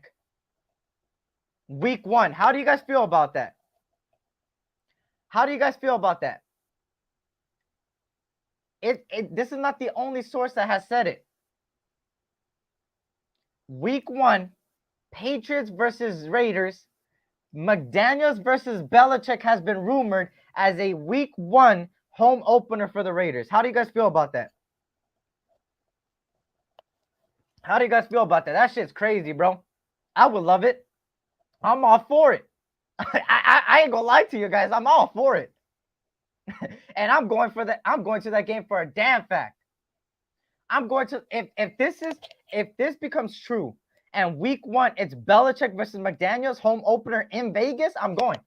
Week 1. How do you guys feel about that? This is not the only source that has said it. Week 1, Patriots versus Raiders. McDaniels versus Belichick has been rumored as a week 1 home opener for the Raiders. How do you guys feel about that? How do you guys feel about that? That shit's crazy, bro. I would love it. I'm all for it. I ain't gonna lie to you guys. I'm all for it. And I'm going to that game for a damn fact. I'm going to if this becomes true and week 1 it's Belichick versus McDaniels home opener in Vegas, I'm going.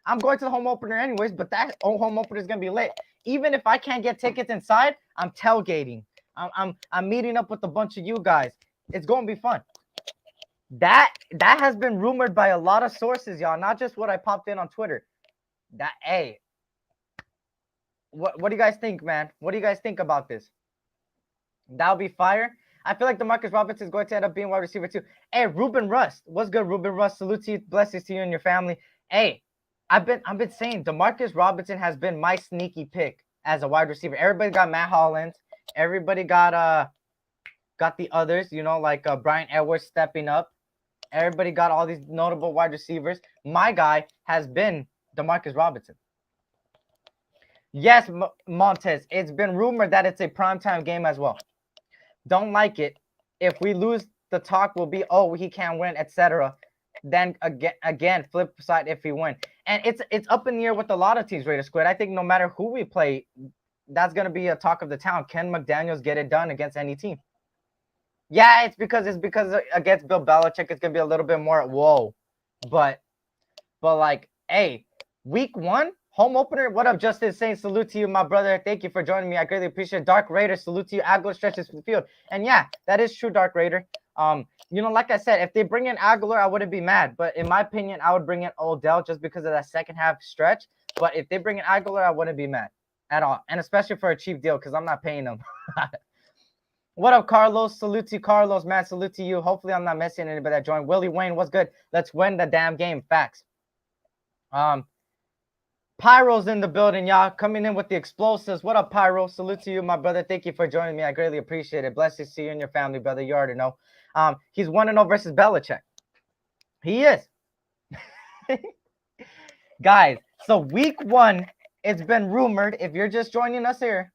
I'm going to the home opener anyways, but that home opener is gonna be lit. Even if I can't get tickets inside, I'm tailgating. I'm meeting up with a bunch of you guys. It's gonna be fun. That has been rumored by a lot of sources, y'all, not just what I popped in on Twitter. What do you guys think, man? What do you guys think about this? That'll be fire. I feel like DeMarcus Robinson is going to end up being wide receiver too. Hey, Ruben Rust. What's good, Ruben Rust? Salute to you. Blessings to you and your family. Hey, I've been saying DeMarcus Robinson has been my sneaky pick as a wide receiver. Everybody got Matt Hollins. Everybody got the others, like Brian Edwards stepping up. Everybody got all these notable wide receivers. My guy has been DeMarcus Robinson. Yes, Montez. It's been rumored that it's a primetime game as well. Don't like it. If we lose, the talk will be, oh, he can't win, etc. Then again, flip side if we win. And it's up in the air with a lot of teams, Raider Squid. I think no matter who we play, that's going to be a talk of the town. Can McDaniels get it done against any team? Yeah, it's because against Bill Belichick, it's going to be a little bit more, whoa. But like, hey, week 1, home opener. What up, Justin? Saying salute to you, my brother. Thank you for joining me. I greatly appreciate it. Dark Raider, salute to you. Aguilar stretches for the field. And yeah, that is true, Dark Raider. Like I said, if they bring in Aguilar, I wouldn't be mad. But in my opinion, I would bring in Odell just because of that second half stretch. But if they bring in Aguilar, I wouldn't be mad at all. And especially for a cheap deal because I'm not paying them. What up, Carlos? Salute to you, Carlos, man. Salute to you. Hopefully, I'm not missing anybody that joined. Willie Wayne, what's good? Let's win the damn game. Facts. Pyro's in the building, y'all. Coming in with the explosives. What up, Pyro? Salute to you, my brother. Thank you for joining me. I greatly appreciate it. Blessings to you and your family, brother. You already know. He's 1-0 versus Belichick. He is. Guys, so week 1, it's been rumored, if you're just joining us here,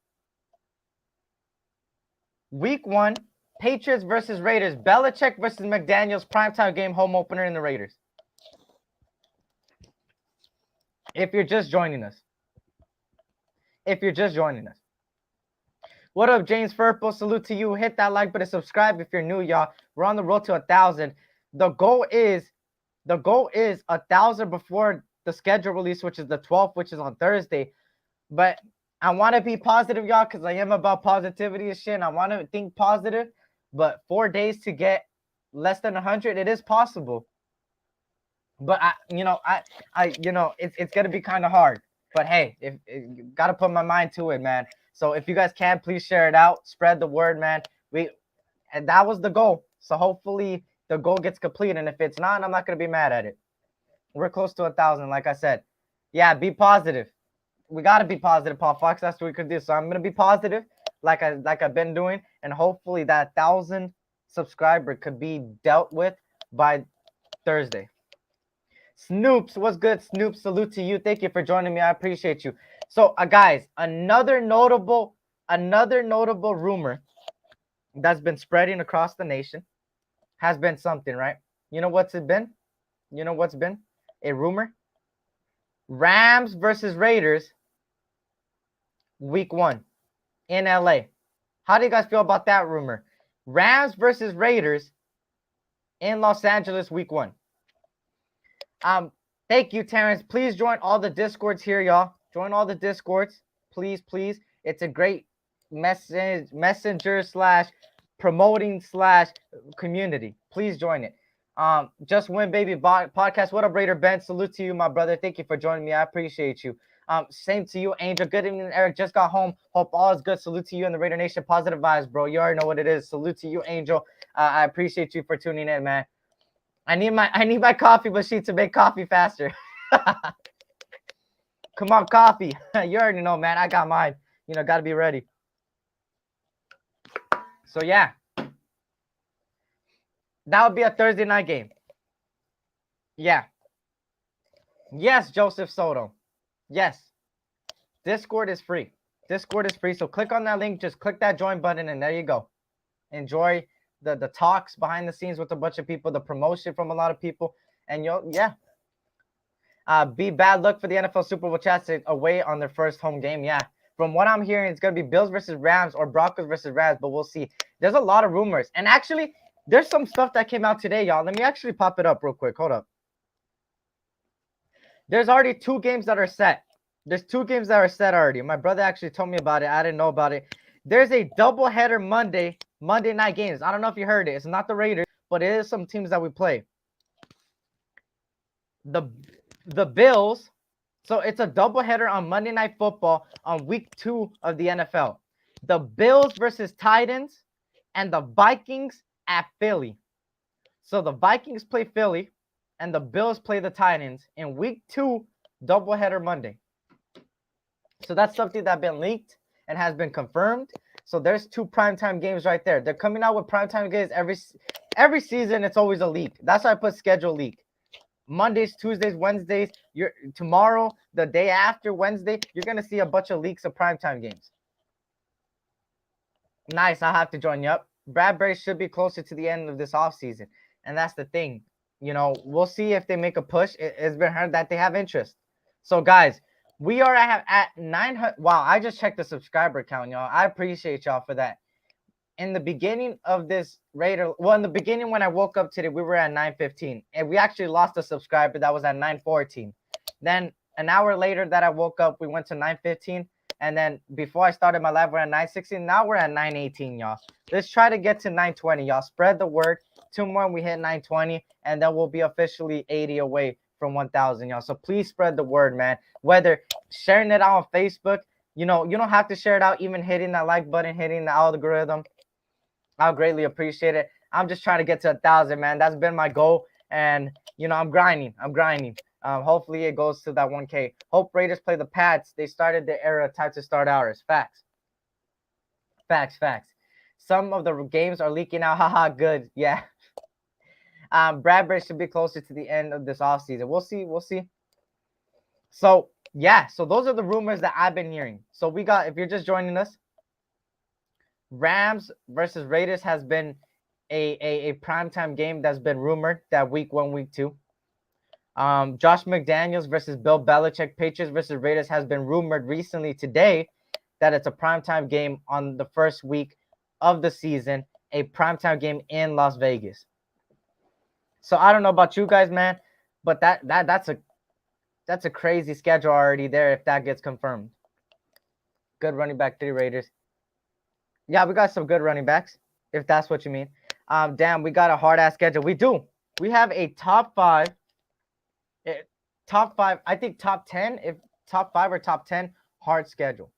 week 1, Patriots versus Raiders. Belichick versus McDaniels, primetime game, home opener in the Raiders. If you're just joining us. What up, James Furpo? Salute to you. Hit that like button, subscribe if you're new, y'all. We're on the road to 1,000. The goal is 1,000 before the schedule release, which is the 12th, which is on Thursday. But I want to be positive, y'all, because I am about positivity and shit. And I want to think positive. But 4 days to get less than 100, it is possible. But it's gonna be kind of hard. But hey, if gotta put my mind to it, man. So if you guys can, please share it out, spread the word, man. And that was the goal. So hopefully the goal gets complete. And if it's not, I'm not gonna be mad at it. We're close to 1,000, like I said. Yeah, be positive. We gotta be positive, Paul Fox. That's what we could do. So I'm gonna be positive, like I've been doing, and hopefully that 1,000 subscriber could be dealt with by Thursday. Snoops, what's good, Snoops? Salute to you. Thank you for joining me. I appreciate you. So, guys, another notable rumor that's been spreading across the nation has been something, right? You know what's it been? You know what's been? A rumor? Rams versus Raiders, week 1 in LA. How do you guys feel about that rumor? Rams versus Raiders in Los Angeles, week 1. Thank you, Terrence. Please join all the Discords here, y'all. Join all the Discords, please. It's a great messenger / promoting / community. Please join it. Just Win Baby podcast. What up, Raider Ben? Salute to you, my brother. Thank you for joining me. I appreciate you. Same to you, Angel. Good evening, Eric. Just got home. Hope all is good. Salute to you and the Raider Nation. Positive vibes, bro. You already know what it is. Salute to you, Angel. I appreciate you for tuning in, man. I need my coffee machine to make coffee faster. Come on, coffee. You already know, man. I got mine. Got to be ready. So, yeah. That would be a Thursday night game. Yeah. Yes, Joseph Soto. Yes. Discord is free. Discord is free. So click on that link. Just click that join button, and there you go. Enjoy the talks behind the scenes with a bunch of people, the promotion from a lot of people, and be bad luck for the NFL Super Bowl chats away on their first home game. Yeah, from what I'm hearing, it's gonna be Bills versus Rams or Broncos versus Rams, but we'll see. There's a lot of rumors, and actually, there's some stuff that came out today, y'all. Let me actually pop it up real quick. Hold up. There's already 2 games that are set. There's 2 games that are set already. My brother actually told me about it. I didn't know about it. There's a doubleheader Monday night games. I don't know if you heard it. It's not the Raiders, but it is some teams that we play. The Bills. So it's a doubleheader on Monday Night Football on week 2 of the NFL. The Bills versus Titans and the Vikings at Philly. So the Vikings play Philly and the Bills play the Titans in week 2 doubleheader Monday. So that's something that's been leaked and has been confirmed. So there's 2 primetime games right there. They're coming out with primetime games every season. It's always a leak. That's why I put schedule leak. Mondays, Tuesdays, Wednesdays. Tomorrow, the day after Wednesday, you're gonna see a bunch of leaks of primetime games. Nice. I'll have to join you up. Bradberry should be closer to the end of this offseason. And that's the thing. We'll see if they make a push. It's been heard that they have interest. So, guys, we are at 900. Wow, I just checked the subscriber count, y'all. I appreciate y'all for that. In the beginning of this in the beginning when I woke up today, we were at 915. And we actually lost a subscriber that was at 914. Then an hour later that I woke up, we went to 915. And then before I started my live, we're at 916. Now we're at 918, y'all. Let's try to get to 920, y'all. Spread the word. 2 more, we hit 920. And then we'll be officially 80 away from 1,000, y'all. So please spread the word, man. Whether sharing it out on Facebook, you don't have to share it out, even hitting that like button, hitting the algorithm. I'll greatly appreciate it. I'm just trying to get to 1,000, man. That's been my goal. And, I'm grinding. Hopefully it goes to that 1K. Hope Raiders play the Pats. They started the era time to start ours. Facts. Some of the games are leaking out. Haha, good. Yeah. Bradberry should be closer to the end of this offseason. We'll see. So, yeah. So those are the rumors that I've been hearing. So we got, if you're just joining us, Rams versus Raiders has been a primetime game that's been rumored that week 1, week 2. Josh McDaniels versus Bill Belichick, Patriots versus Raiders has been rumored recently today that it's a primetime game on the first week of the season, a primetime game in Las Vegas. So I don't know about you guys, man, but that's a crazy schedule already there if that gets confirmed. Good running back 3 Raiders. Yeah, we got some good running backs, if that's what you mean. Damn, we got a hard-ass schedule. We do. We have a top 5, I think top 10, if top 5 or top 10 hard schedule.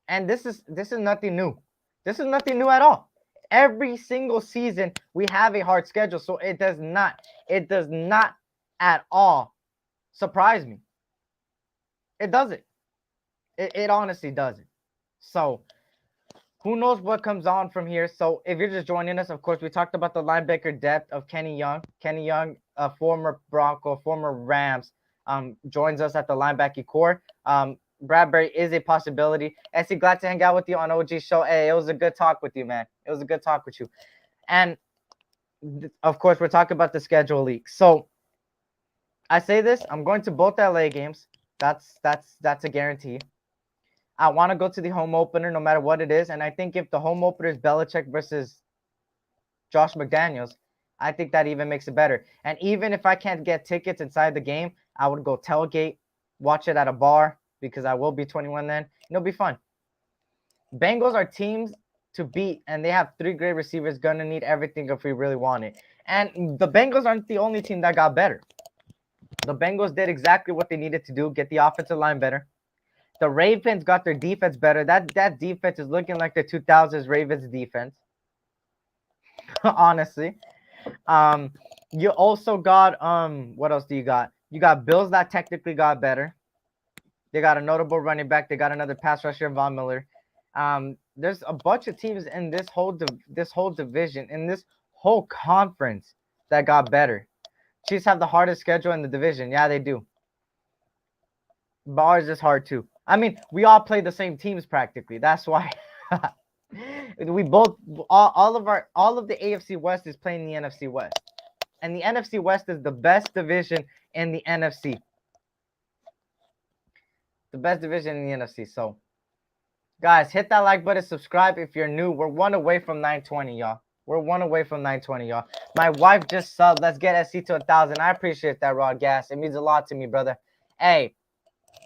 And this is nothing new. This is nothing new at all. Every single season, we have a hard schedule, so it does not at all surprise me. It doesn't. It honestly doesn't. So, who knows what comes on from here? So if you're just joining us, of course, we talked about the linebacker depth of Kenny Young. Kenny Young, a former Bronco, former Rams, joins us at the linebacking core. Bradberry is a possibility. S.C, glad to hang out with you on OG Show. Hey, it was a good talk with you, man. It was a good talk with you. And, of course, we're talking about the schedule leak. So I say this. I'm going to both LA games. That's a guarantee. I want to go to the home opener no matter what it is. And I think if the home opener is Belichick versus Josh McDaniels, I think that even makes it better. And even if I can't get tickets inside the game, I would go tailgate, watch it at a bar because I will be 21 then. It'll be fun. Bengals are teams to beat, and they have 3 great receivers. Gonna need everything if we really want it. And the Bengals aren't the only team that got better. The Bengals did exactly what they needed to do, get the offensive line better. The Ravens got their defense better. That defense is looking like the 2000s Ravens defense. Honestly. You also got what else do you got? You got Bills that technically got better. They got a notable running back. They got another pass rusher, Von Miller. There's a bunch of teams in this whole division, in this whole conference that got better. Chiefs have the hardest schedule in the division. Yeah, they do. Bars is hard too. I mean, we all play the same teams practically. That's why we both all of the AFC West is playing the NFC West. And the NFC West is the best division in the NFC. The best division in the NFC. So, guys, hit that like button, subscribe if you're new. We're one away from 920, y'all. We're one away from 920, y'all. My wife just subbed. Let's get SC to 1,000. I appreciate that, Raw Gas. It means a lot to me, brother. Hey,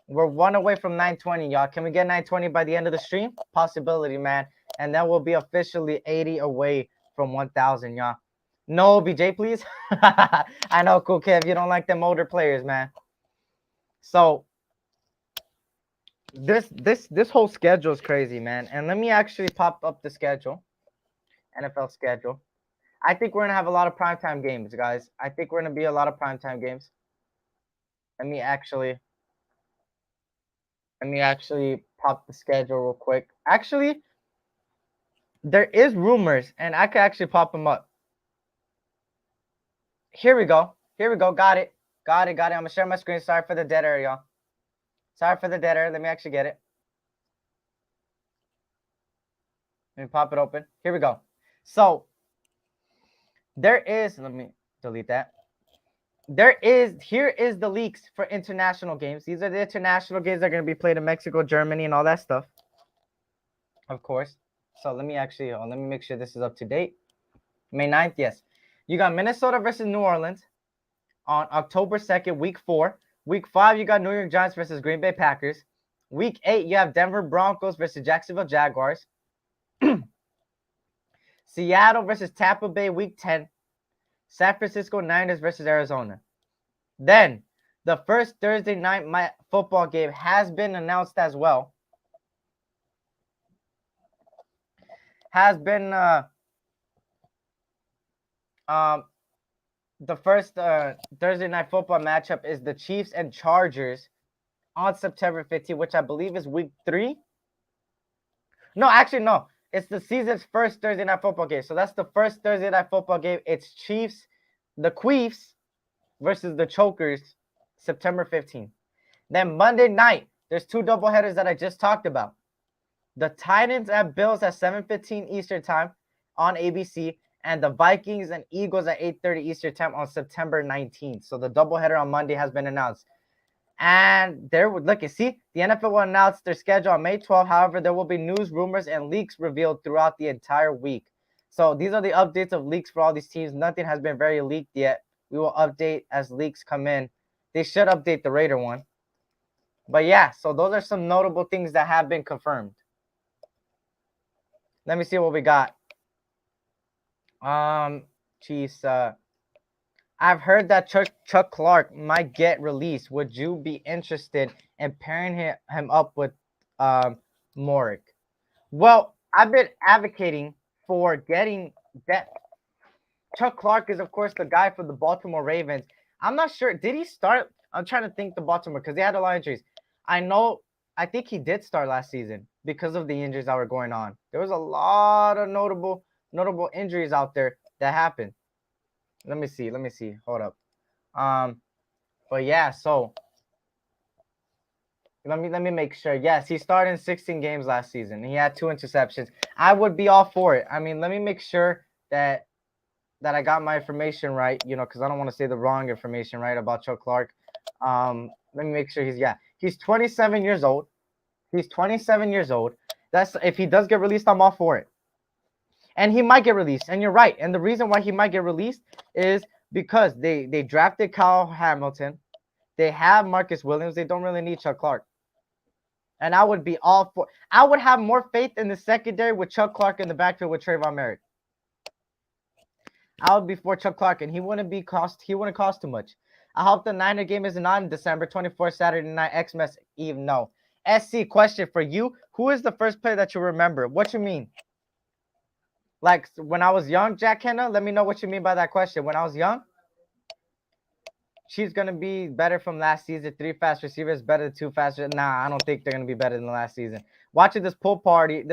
we're one away from 920, y'all. Can we get 920 by the end of the stream? Possibility, man. And then we'll be officially 80 away from 1,000, y'all. No BJ, please. I know, Cool Kev, you don't like them older players, man. So this whole schedule is crazy, man. And let me actually pop up the schedule, NFL schedule. I think we're gonna have a lot of primetime games, guys. I think we're gonna be a lot of primetime games. Let me actually pop the schedule real quick. Actually, there is rumors, and I could actually pop them up. Here we go. Got it. I'm gonna share my screen. Sorry for the dead air, y'all. Sorry for the dead air. Let me actually get it. Let me pop it open. Here we go. So there is, let me delete that. Here is the leaks for international games. These are the international games that are going to be played in Mexico, Germany, and all that stuff. Of course. So let me make sure this is up to date. May 9th, yes. You got Minnesota versus New Orleans on October 2nd, week 4. Week 5, you got New York Giants versus Green Bay Packers. Week 8, you have Denver Broncos versus Jacksonville Jaguars. Seattle versus Tampa Bay, week 10. San Francisco Niners versus Arizona. Then, the first Thursday night football game has been announced as well. The first Thursday night football matchup is the Chiefs and Chargers on September 15th, which I believe is week 3. No, actually, no. It's the season's first Thursday night football game. So that's the first Thursday night football game. It's Chiefs, the Queefs versus the Chokers, September 15th. Then Monday night, there's 2 doubleheaders that I just talked about. The Titans at Bills at 7:15 Eastern time on ABC, and the Vikings and Eagles at 8:30 Eastern time on September 19th. So the doubleheader on Monday has been announced. And look, you see, the NFL will announce their schedule on May 12th. However, there will be news, rumors, and leaks revealed throughout the entire week. So these are the updates of leaks for all these teams. Nothing has been very leaked yet. We will update as leaks come in. They should update the Raider one. But yeah, so those are some notable things that have been confirmed. Let me see what we got. I've heard that Chuck Clark might get released. Would you be interested in pairing him up with Morik? Well, I've been advocating for getting that. Chuck Clark is, of course, the guy for the Baltimore Ravens. I'm not sure. Did he start? I'm trying to think the Baltimore because they had a lot of injuries. I think he did start last season because of the injuries that were going on. There was a lot of notable injuries out there that happened. Let me see. Hold up. But yeah, so let me make sure. Yes, he started in 16 games last season. He had 2 interceptions. I would be all for it. I mean, let me make sure that I got my information right, because I don't want to say the wrong information, right, about Chuck Clark. Let me make sure he's 27 years old. He's 27 years old. That's if he does get released, I'm all for it. And he might get released. And you're right. And the reason why he might get released is because they drafted Kyle Hamilton. They have Marcus Williams. They don't really need Chuck Clark. And I would be all for. I would have more faith in the secondary with Chuck Clark in the backfield with Trayvon Merritt. I would be for Chuck Clark, and he wouldn't cost too much. I hope the Niner game isn't on December 24th, Saturday night, Xmas Eve. No. SC, question for you. Who is the first player that you remember? What you mean? Like when I was young, Jack Henna? Let me know what you mean by that question. When I was young? She's going to be better from last season. 3 fast receivers, better than 2 fast. Nah, I don't think they're going to be better than last season. Watching this pool party.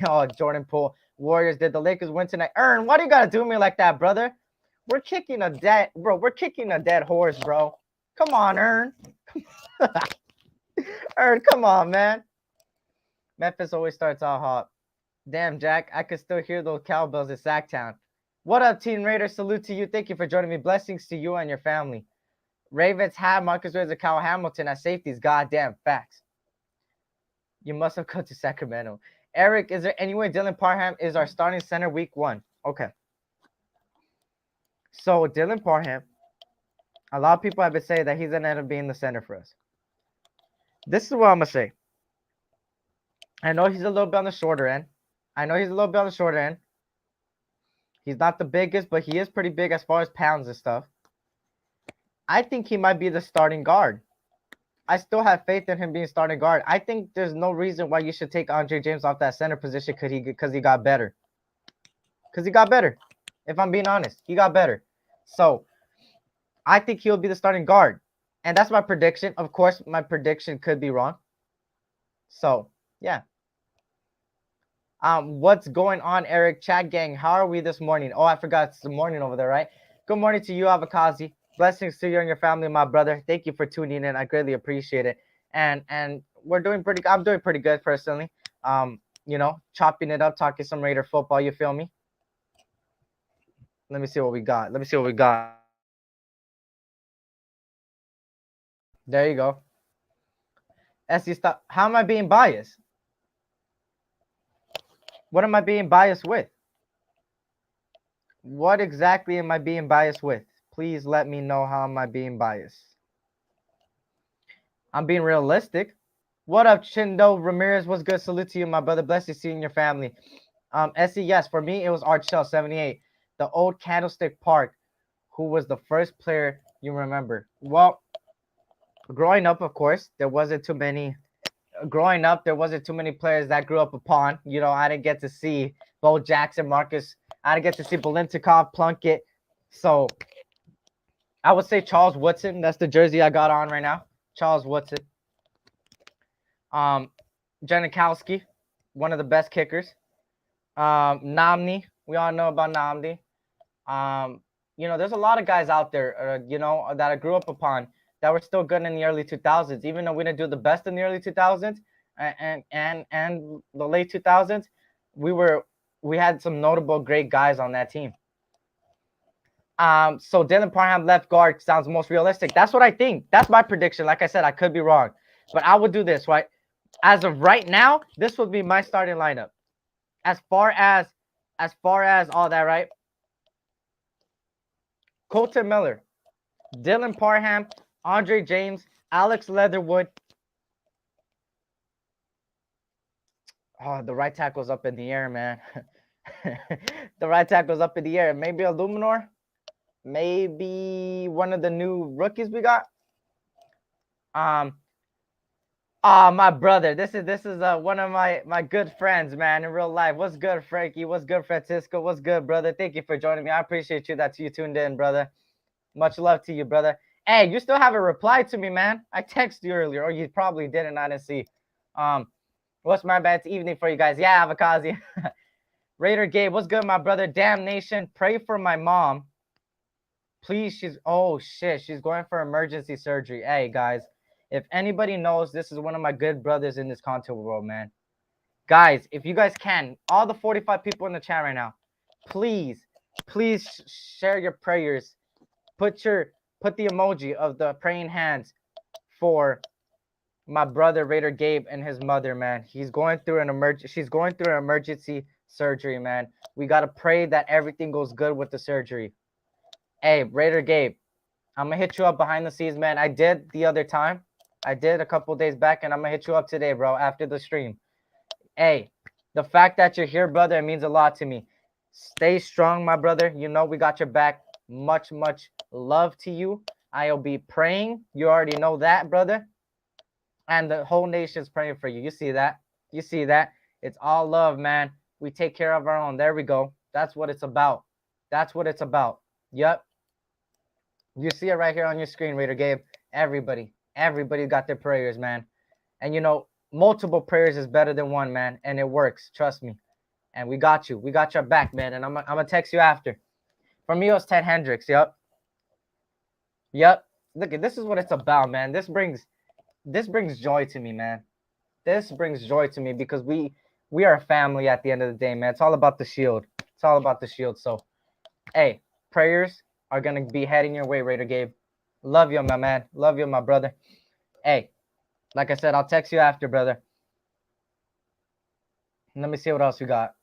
Oh, Jordan Poole. Warriors, did the Lakers win tonight? Ern, why do you got to do me like that, brother? We're kicking a dead horse, bro. Come on, Ern. Come on, man. Memphis always starts out hot. Damn, Jack, I can still hear those cowbells in Sacktown. What up, Team Raiders? Salute to you. Thank you for joining me. Blessings to you and your family. Ravens have Marcus Raiders and Kyle Hamilton as safeties. Goddamn facts. You must have come to Sacramento. Eric, is there any way Dylan Parham is our starting center week 1? Okay. So Dylan Parham, a lot of people have been saying that he's gonna end up being the center for us. This is what I'm gonna say. I know he's a little bit on the shorter end. He's not the biggest, but he is pretty big as far as pounds and stuff. I think he might be the starting guard. I still have faith in him being starting guard. I think there's no reason why you should take Andre James off that center position because he got better. If I'm being honest, he got better. So I think he'll be the starting guard. And that's my prediction. Of course, my prediction could be wrong. So, yeah. What's going on, Eric? Chat gang, how are we this morning? Oh, I forgot it's the morning over there, right? Good morning to you, Avakazi. Blessings to you and your family, my brother. Thank you for tuning in. I greatly appreciate it. And we're doing I'm doing pretty good personally. You know, chopping it up, talking some Raider football, you feel me? Let me see what we got. There you go. S.C, stop. How am I being biased? What am I being biased with? What exactly am I being biased with? Please let me know how am I being biased. I'm being realistic. What up, Chindo Ramirez? What's good? Salute to you, my brother. Bless you, seeing your family. SC, yes, for me, it was Art Shell, 78. The old Candlestick Park, who was the first player you remember. Well, growing up, of course, there wasn't too many players that grew up upon. You know, I didn't get to see Bo Jackson, Marcus. I didn't get to see Balintikov, Plunkett. So I would say Charles Woodson. That's the jersey I got on right now. Charles Woodson. Janikowski, one of the best kickers. Namni. We all know about Namni. You know, there's a lot of guys out there, you know, that I grew up upon that were still good in the early 2000s, even though we didn't do the best in the early 2000s and the late 2000s. We had some notable great guys on that team. So Dylan Parham left guard sounds most realistic. That's what I think. That's my prediction. Like I said, I could be wrong, but I would do this, right? As of right now, this would be my starting lineup. As far as all that, right? Colton Miller, Dylan Parham, Andre James, Alex Leatherwood. Oh, the right tackle's up in the air, man. The right tackle's up in the air. Maybe a Luminor. Maybe one of the new rookies we got. My brother. This is one of my good friends, man, in real life. What's good, Frankie? What's good, Francisco? What's good, brother? Thank you for joining me. I appreciate you that you tuned in, brother. Much love to you, brother. Hey, you still haven't replied to me, man. I texted you earlier, or you probably didn't. I didn't see. What's my bad? It's evening for you guys. Yeah, Avakazi. Raider Gabe, what's good, my brother? Damn Nation, pray for my mom. Please, oh shit, she's going for emergency surgery. Hey, guys, if anybody knows, this is one of my good brothers in this content world, man. Guys, if you guys can, all the 45 people in the chat right now, please share your prayers. Put the emoji of the praying hands for my brother Raider Gabe and his mother, man. She's going through an emergency surgery, man. We got to pray that everything goes good with the surgery. Hey, Raider Gabe, I'm going to hit you up behind the scenes, man. I did the other time. I did a couple days back, and I'm going to hit you up today, bro, after the stream. Hey, the fact that you're here, brother, it means a lot to me. Stay strong, my brother. You know we got your back. Much love to you. I'll be praying. You already know that, brother. And the whole nation's praying for you. You see that? It's all love, man. We take care of our own. There we go. That's what it's about. Yep. You see it right here on your screen, Raider Gabe. Everybody got their prayers, man. And you know, multiple prayers is better than one, man. And it works. Trust me. And we got you. We got your back, man. And I'm gonna text you after. For me, it was Ted Hendricks. Yep. Look, this is what it's about, man. This brings this brings joy to me, man. This brings joy to me because we are a family at the end of the day, man. It's all about the shield. It's all about the shield. So, hey, prayers are gonna be heading your way, Raider Gabe. Love you, my man. Love you, my brother. Hey, like I said, I'll text you after, brother. Let me see what else we got.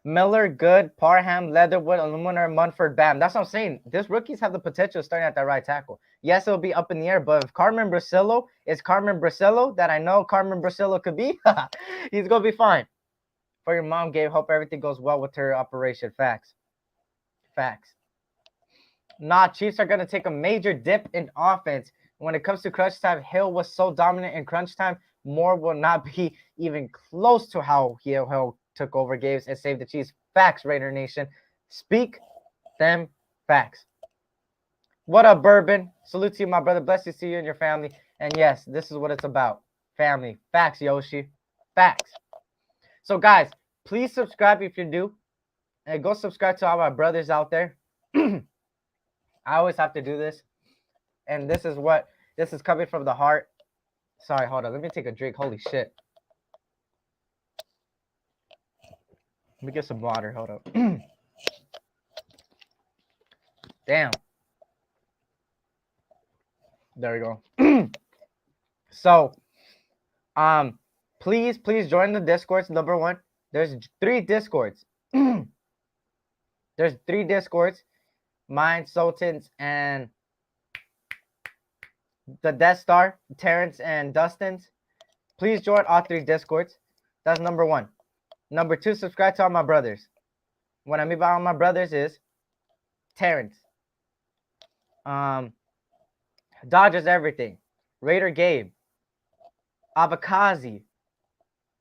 Miller, Good, Parham, Leatherwood, Aluminar, Munford, Bam. That's what I'm saying. These rookies have the potential of starting at that right tackle. Yes, it'll be up in the air, but if Carmen Brasillo is Carmen Brasillo, that I know Carmen Brasillo could be, he's going to be fine. For your mom, Gabe, hope everything goes well with her operation. Facts. Facts. Nah, Chiefs are going to take a major dip in offense. When it comes to crunch time, Hill was so dominant in crunch time. Moore will not be even close to how Hill took over games and saved the Chiefs. Facts, Raider Nation. Speak them facts. What up, Bourbon? Salute to you, my brother. Bless you, see you and your family. And yes, this is what it's about. Family. Facts, Yoshi. Facts. So, guys, please subscribe if you're new. And go subscribe to all my brothers out there. I always have to do this. And this is coming from the heart. Sorry, hold on. Let me take a drink. Holy shit. Let me get some water. Hold up. Damn. There we go. So, please join the Discords. Number one, there's 3 Discords. There's 3 Discords. Mine, Sultan's, and the Death Star, Terrence, and Dustin's. Please join all 3 Discords. That's number 1. Number 2, subscribe to all my brothers. What I mean by all my brothers is Terrence, Dodgers Everything, Raider Gabe, Abakazi.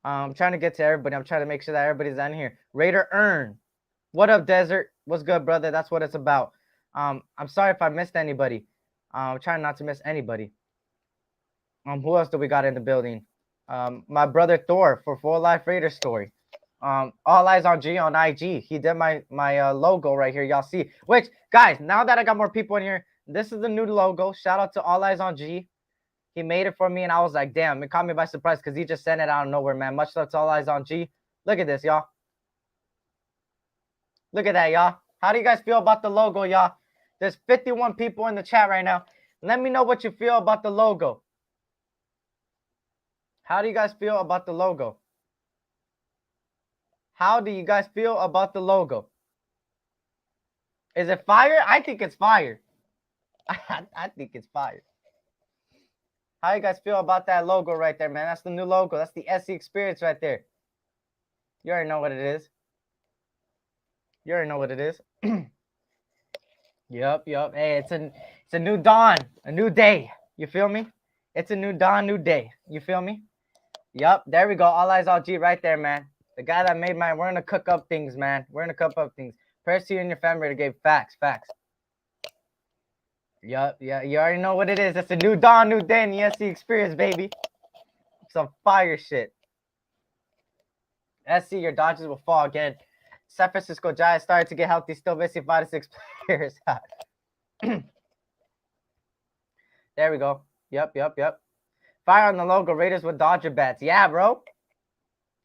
I'm trying to get to everybody. I'm trying to make sure that everybody's on here. Raider Earn. What up, Desert? What's good, brother? That's what it's about. I'm sorry if I missed anybody. I'm trying not to miss anybody. Who else do we got in the building? My brother Thor for Full Life Raider Story. All Eyes on G on IG. He did my logo right here. Y'all see. Which, guys, now that I got more people in here, this is the new logo. Shout out to All Eyes on G. He made it for me, and I was like, damn, it caught me by surprise because he just sent it out of nowhere, man. Much love to All Eyes on G. Look at this, y'all. Look at that, y'all. How do you guys feel about the logo, y'all? There's 51 people in the chat right now. Let me know what you feel about the logo. How do you guys feel about the logo? How do you guys feel about the logo? Is it fire? I think it's fire. I think it's fire. How you guys feel about that logo right there, man? That's the new logo. That's the S.C Experience right there. You already know what it is. You already know what it is. Yup. Hey, it's a new dawn, a new day. You feel me? It's a new dawn, new day. You feel me? Yup. There we go. All Eyes on G right there, man. The guy that made mine. We're gonna cook up things, man. We're gonna cook up things. Prayers to you and your family to give facts. Yup. Yeah. You already know what it is. It's a new dawn, new day in the S.C Experience, baby. Some fire shit. S.C, your Dodgers will fall again. San Francisco Giants started to get healthy, still missing 5 to 6 players. There we go. Yep. Fire on the logo. Raiders with Dodger bats. Yeah, bro.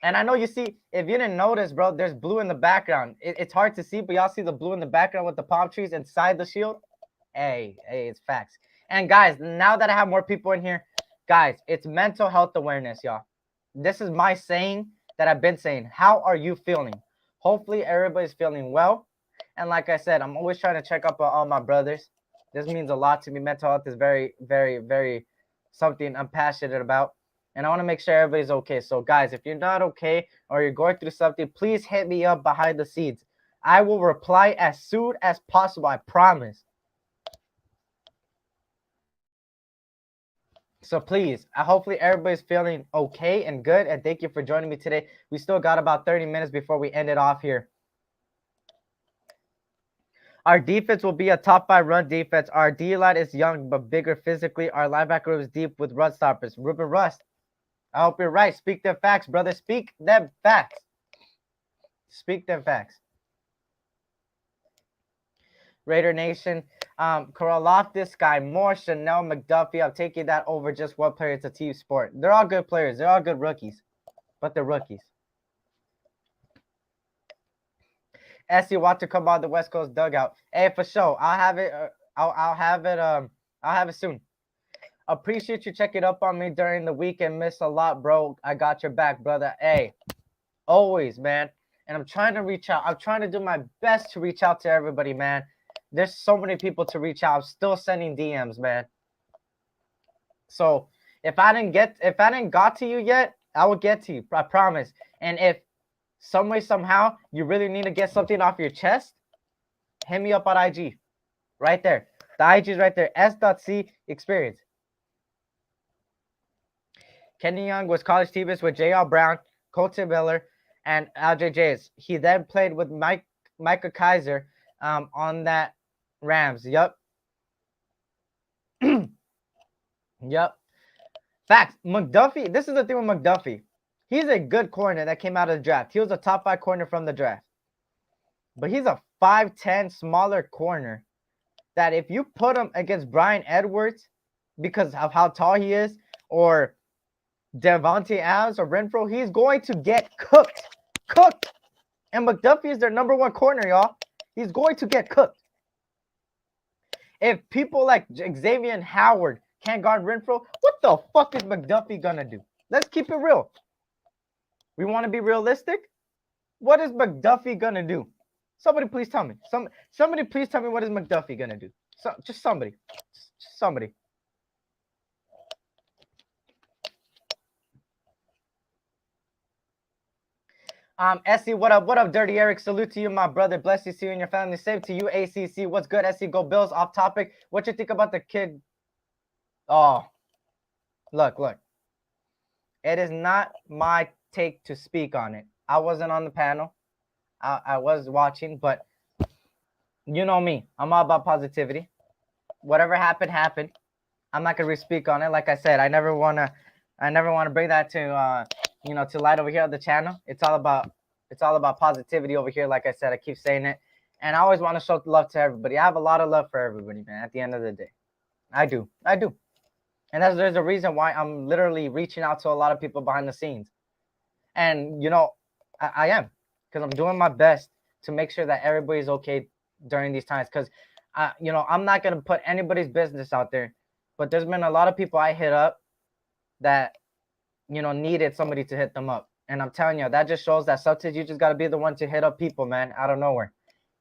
And I know you see, if you didn't notice, bro, there's blue in the background. It's hard to see, but y'all see the blue in the background with the palm trees inside the shield? Hey, it's facts. And guys, now that I have more people in here, guys, it's mental health awareness, y'all. This is my saying that I've been saying. How are you feeling? Hopefully everybody's feeling well. And like I said, I'm always trying to check up on all my brothers. This means a lot to me. Mental health is very, very, very something I'm passionate about. And I want to make sure everybody's okay. So guys, if you're not okay or you're going through something, please hit me up behind the scenes. I will reply as soon as possible. I promise. So please, hopefully everybody's feeling okay and good. And thank you for joining me today. We still got about 30 minutes before we end it off here. Our defense will be a top 5 run defense. Our D-line is young but bigger physically. Our linebacker room is deep with run stoppers. Ruben Rust, I hope you're right. Speak them facts, brother. Speak them facts. Speak them facts. Raider Nation, Karloff, Sky Moore, Chanel, McDuffie. I'm taking that over just one player. It's a team sport. They're all good players. They're all good rookies, but they're rookies. S.C want to come out the West Coast dugout. Hey, for sure. I'll have it. I'll have it. I'll have it soon. Appreciate you checking up on me during the week and miss a lot, bro. I got your back, brother. Hey, always, man. And I'm trying to reach out. I'm trying to do my best to reach out to everybody, man. There's so many people to reach out. I'm still sending DMs, man. So if I didn't got to you yet, I will get to you. I promise. And if some way, somehow, you really need to get something off your chest, hit me up on IG. Right there. The IG is right there. S.C Experience. Kenny Young was college teammates with J.L. Brown, Colton Miller, and LJJs. He then played with Micah Kaiser on that Rams. Yup. Yup. Facts. McDuffie. This is the thing with McDuffie. He's a good corner that came out of the draft. He was a top 5 corner from the draft. But he's a 5'10 smaller corner that if you put him against Brian Edwards because of how tall he is, or Devontae Adams or Renfro, he's going to get cooked. Cooked. And McDuffie is their number 1 corner, y'all. He's going to get cooked. If people like Xavier and Howard can't guard Renfro, what the fuck is McDuffie gonna do? Let's keep it real. We want to be realistic. What is McDuffie gonna do? Somebody please tell me. Somebody please tell me what is McDuffie gonna do. Just somebody. Just somebody. SC, what up, Dirty Eric? Salute to you, my brother. Bless you, see you and your family. Same to you, ACC. What's good, SC? Go Bills. Off topic. What you think about the kid? Oh, look. It is not my take to speak on it. I wasn't on the panel. I was watching, but you know me. I'm all about positivity. Whatever happened, happened. I'm not gonna speak on it. Like I said, I never wanna bring that to to light over here on the channel. It's all about positivity over here. Like I said, I keep saying it, and I always want to show love to everybody. I have a lot of love for everybody, man. At the end of the day, I do, and there's a reason why I'm literally reaching out to a lot of people behind the scenes, and I am, because I'm doing my best to make sure that everybody's okay during these times. Because I'm not gonna put anybody's business out there, but there's been a lot of people I hit up that needed somebody to hit them up. And I'm telling you, that just shows that sometimes you just got to be the one to hit up people, man, out of nowhere.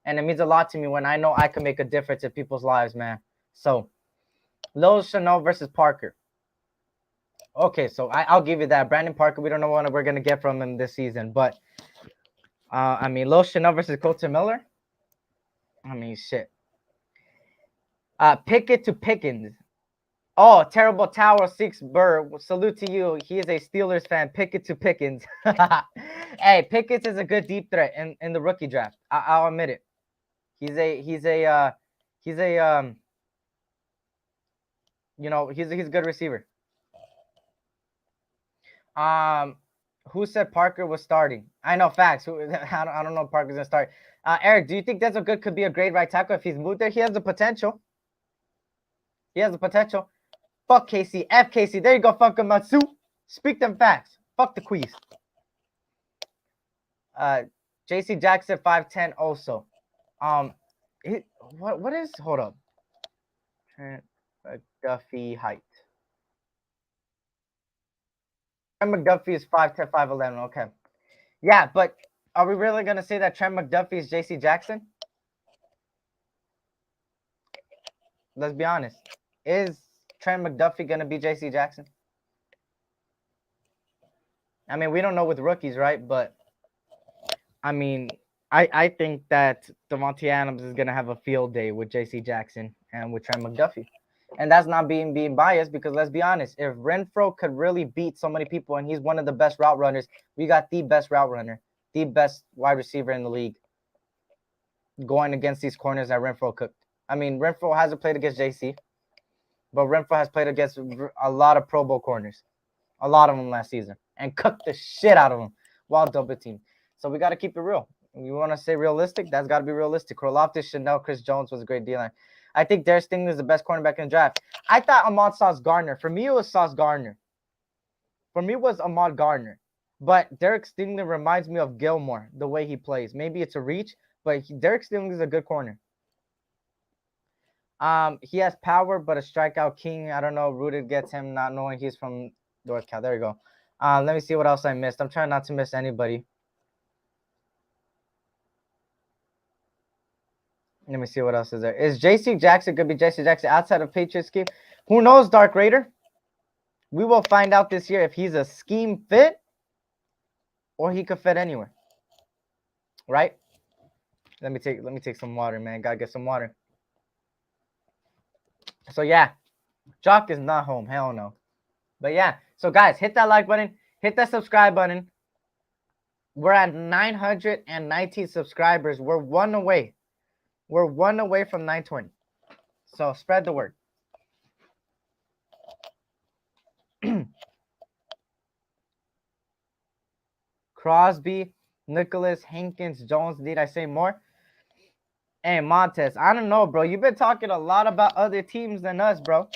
And it means a lot to me when I know I can make a difference in people's lives, man. So, Lil Chanel versus Parker. Okay, so I'll give you that. Brandon Parker, we don't know what we're going to get from him this season. But, Lil Chanel versus Colton Miller. Shit. Pickett to Pickens. Oh, Terrible Tower 6 Burr. Salute to you. He is a Steelers fan. Pickett to Pickens. Hey, Pickett is a good deep threat in the rookie draft. I'll admit it. He's a good receiver. Who said Parker was starting? I know facts. I don't know if Parker's gonna start. Eric, do you think Denzel Good could be a great right tackle if he's moved there? He has the potential. Fuck Casey. F Casey. There you go, fuck him, Matsu. Speak them facts. Fuck the quiz. JC Jackson 5'10 also. What is, hold up. Trent McDuffie height. Trent McDuffie is 5'10, 5'11. Okay. Yeah, but are we really gonna say that Trent McDuffie is JC Jackson? Let's be honest. Is Trent McDuffie going to be J.C. Jackson? We don't know with rookies, right? But, I think that Devontae Adams is going to have a field day with J.C. Jackson and with Trent McDuffie. And that's not being biased, because let's be honest. If Renfro could really beat so many people and he's one of the best route runners, we got the best route runner, the best wide receiver in the league going against these corners that Renfro cooked. Renfro hasn't played against J.C., but Renfro has played against a lot of Pro Bowl corners, a lot of them last season, and cooked the shit out of them while double team. So we got to keep it real. We want to say realistic. That's got to be realistic. Karloff, Chanel, Chris Jones was a great deal. I think Derek Stingley is the best cornerback in the draft. I thought Ahmad Sauce Gardner. For me, it was Sauce Gardner. For me, it was Ahmad Gardner. But Derek Stingley reminds me of Gilmore, the way he plays. Maybe it's a reach, but Derek Stingley is a good corner. He has power, but a strikeout king. I don't know. Rooted gets him not knowing he's from North Cal. There you go. Let me see what else I missed. I'm trying not to miss anybody. Let me see what else is there. Is J.C. Jackson going to be J.C. Jackson outside of Patriots scheme? Who knows, Dark Raider? We will find out this year if he's a scheme fit or he could fit anywhere. Right? Let me take some water, man. Gotta get some water. So yeah, Jock is not home. Hell no. But yeah, so guys, hit that like button, hit that subscribe button. We're at 919 subscribers. We're one away. We're one away from 920. So spread the word. Crosby, Nicholas, Hankins, Jones. Need I say more? Hey, Montez, I don't know, bro. You've been talking a lot about other teams than us, bro.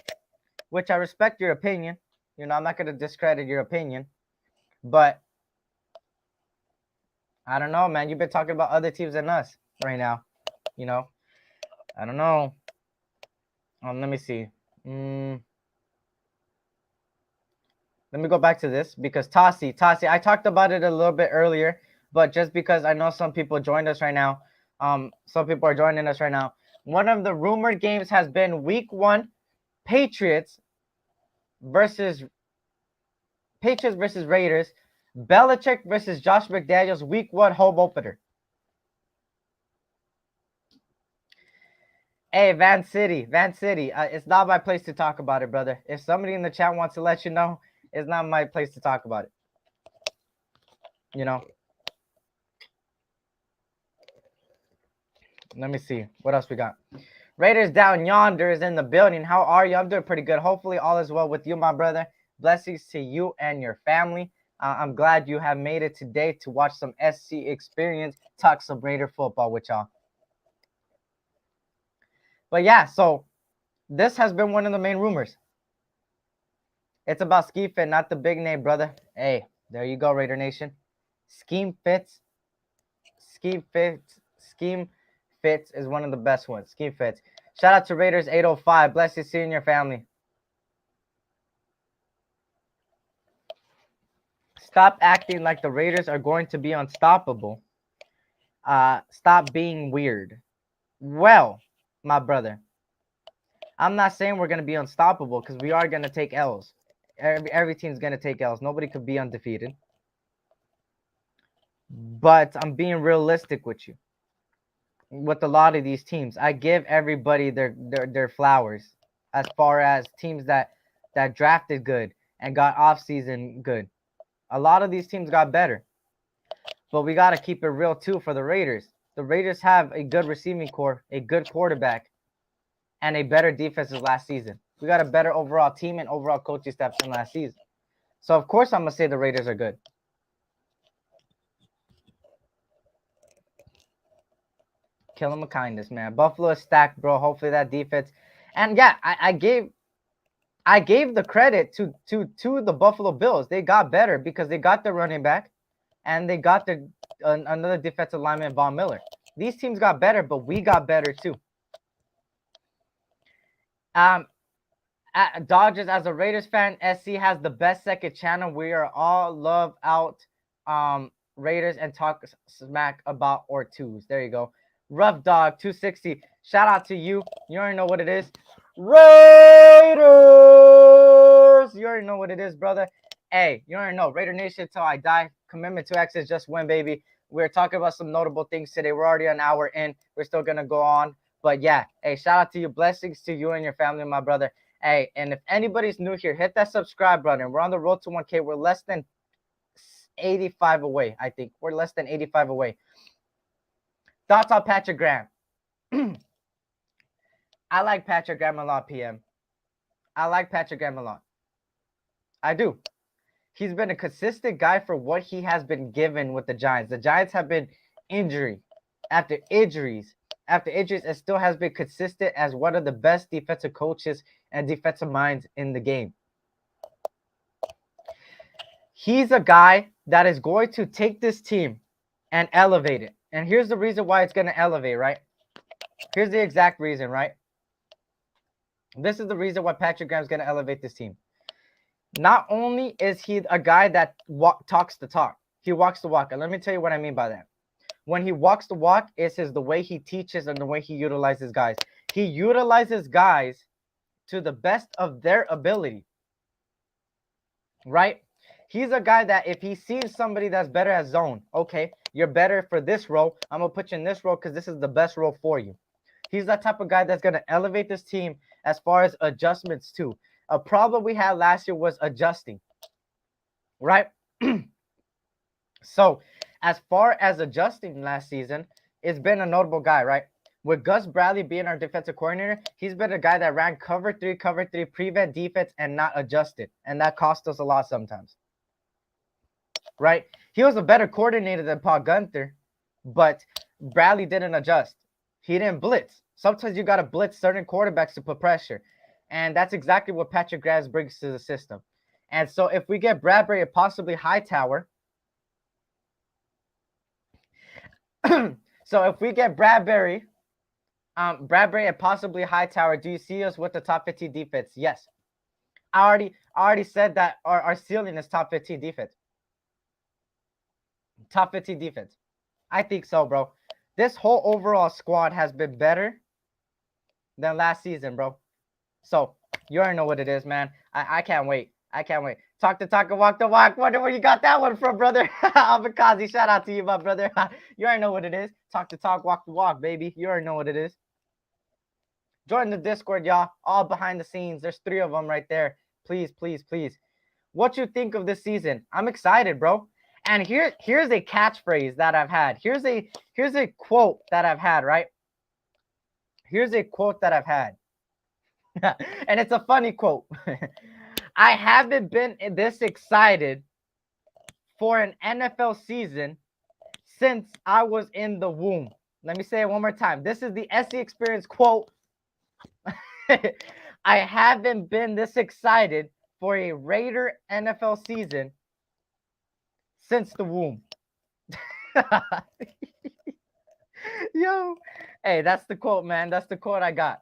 Which I respect your opinion. You know, I'm not going to discredit your opinion. But I don't know, man. You've been talking about other teams than us right now. You know, I don't know. Let me see. Let me go back to this because Tassi, I talked about it a little bit earlier, but just because I know some people joined us right now, some people are joining us right now. One of the rumored games has been Week 1, Patriots versus Raiders, Belichick versus Josh McDaniels, Week 1 home opener. Hey, Van City, it's not my place to talk about it, brother. If somebody in the chat wants to let you know, it's not my place to talk about it. You know? Let me see. What else we got? Raiders Down Yonder is in the building. How are you? I'm doing pretty good. Hopefully all is well with you, my brother. Blessings to you and your family. I'm glad you have made it today to watch some SC Experience, talk some Raider football with y'all. But yeah, so this has been one of the main rumors. It's about scheme fit, not the big name, brother. Hey, there you go, Raider Nation. Scheme fits is one of the best ones. Scheme fits. Shout out to Raiders 805. Bless you, seeing your family. Stop acting like the Raiders are going to be unstoppable. Stop being weird. Well, my brother, I'm not saying we're going to be unstoppable because we are going to take L's. Every team's going to take L's. Nobody could be undefeated. But I'm being realistic with you. With a lot of these teams, I give everybody their flowers as far as teams that drafted good and got off-season good. A lot of these teams got better. But we got to keep it real, too, for the Raiders. The Raiders have a good receiving core, a good quarterback, and a better defense than last season. We got a better overall team and overall coaching staff than last season. So, of course, I'm going to say the Raiders are good. Kill them with kindness, man. Buffalo is stacked, bro. Hopefully that defense. And, yeah, I gave the credit to the Buffalo Bills. They got better because they got the running back and they got another defensive lineman, Von Miller. These teams got better, but we got better, too. Dodgers, as a Raiders fan, SC has the best second channel. We are all love out Raiders and talk smack about or twos. There you go. Rough Dog 260. Shout out to you. You already know what it is. Raiders! You already know what it is, brother. Hey, you already know. Raider Nation till I die. Commitment to excellence, just win, baby. We're talking about some notable things today. We're already an hour in. We're still going to go on. But yeah, hey, shout out to you. Blessings to you and your family, my brother. Hey, and if anybody's new here, hit that subscribe button. We're on the road to 1K. We're less than 85 away, I think. We're less than 85 away. Thoughts on Patrick Graham? I like Patrick Graham a lot, PM. I like Patrick Graham a lot. I do. He's been a consistent guy for what he has been given with the Giants. The Giants have been injury after injuries after injuries and still has been consistent as one of the best defensive coaches and defensive minds in the game. He's a guy that is going to take this team and elevate it. And here's the reason why it's going to elevate, right? Here's the exact reason, right? This is the reason why Patrick Graham's going to elevate this team. Not only is he a guy that talks the talk, he walks the walk. And let me tell you what I mean by that. When he walks the walk, it's the way he teaches and the way he utilizes guys. He utilizes guys to the best of their ability, right? He's a guy that if he sees somebody that's better at zone, okay, you're better for this role, I'm going to put you in this role because this is the best role for you. He's that type of guy that's going to elevate this team as far as adjustments too. A problem we had last year was adjusting, right? So as far as adjusting last season, it's been a notable guy, right? With Gus Bradley being our defensive coordinator, he's been a guy that ran cover three, prevent defense, and not adjusted. And that cost us a lot sometimes, right? He was a better coordinator than Paul Gunther, but Bradley didn't adjust. He didn't blitz. Sometimes you got to blitz certain quarterbacks to put pressure. And that's exactly what Patrick Graham brings to the system. And so if we get Bradberry and possibly Hightower, so if we get Bradberry and possibly Hightower, do you see us with the top 15 defense? Yes. I already said that our ceiling is top 15 defense. Top 15 defense. I think so, bro. This whole overall squad has been better than last season, bro. So you already know what it is, man. I can't wait. I can't wait. Talk the talk and walk the walk. Wonder where you got that one from, brother. Abakazi, shout out to you, my brother. You already know what it is. Talk the talk, walk the walk, baby. You already know what it is. Join the Discord, y'all. All behind the scenes. There's 3 of them right there. Please, please, please. What you think of this season? I'm excited, bro. And here's a catchphrase that I've had. Here's a quote that I've had, right? Here's a quote that I've had. And it's a funny quote. I haven't been this excited for an NFL season since I was in the womb. Let me say it one more time. This is the S.C Experience quote. I haven't been this excited for a Raider NFL season since the womb. Yo, hey, that's the quote, man. That's the quote I got.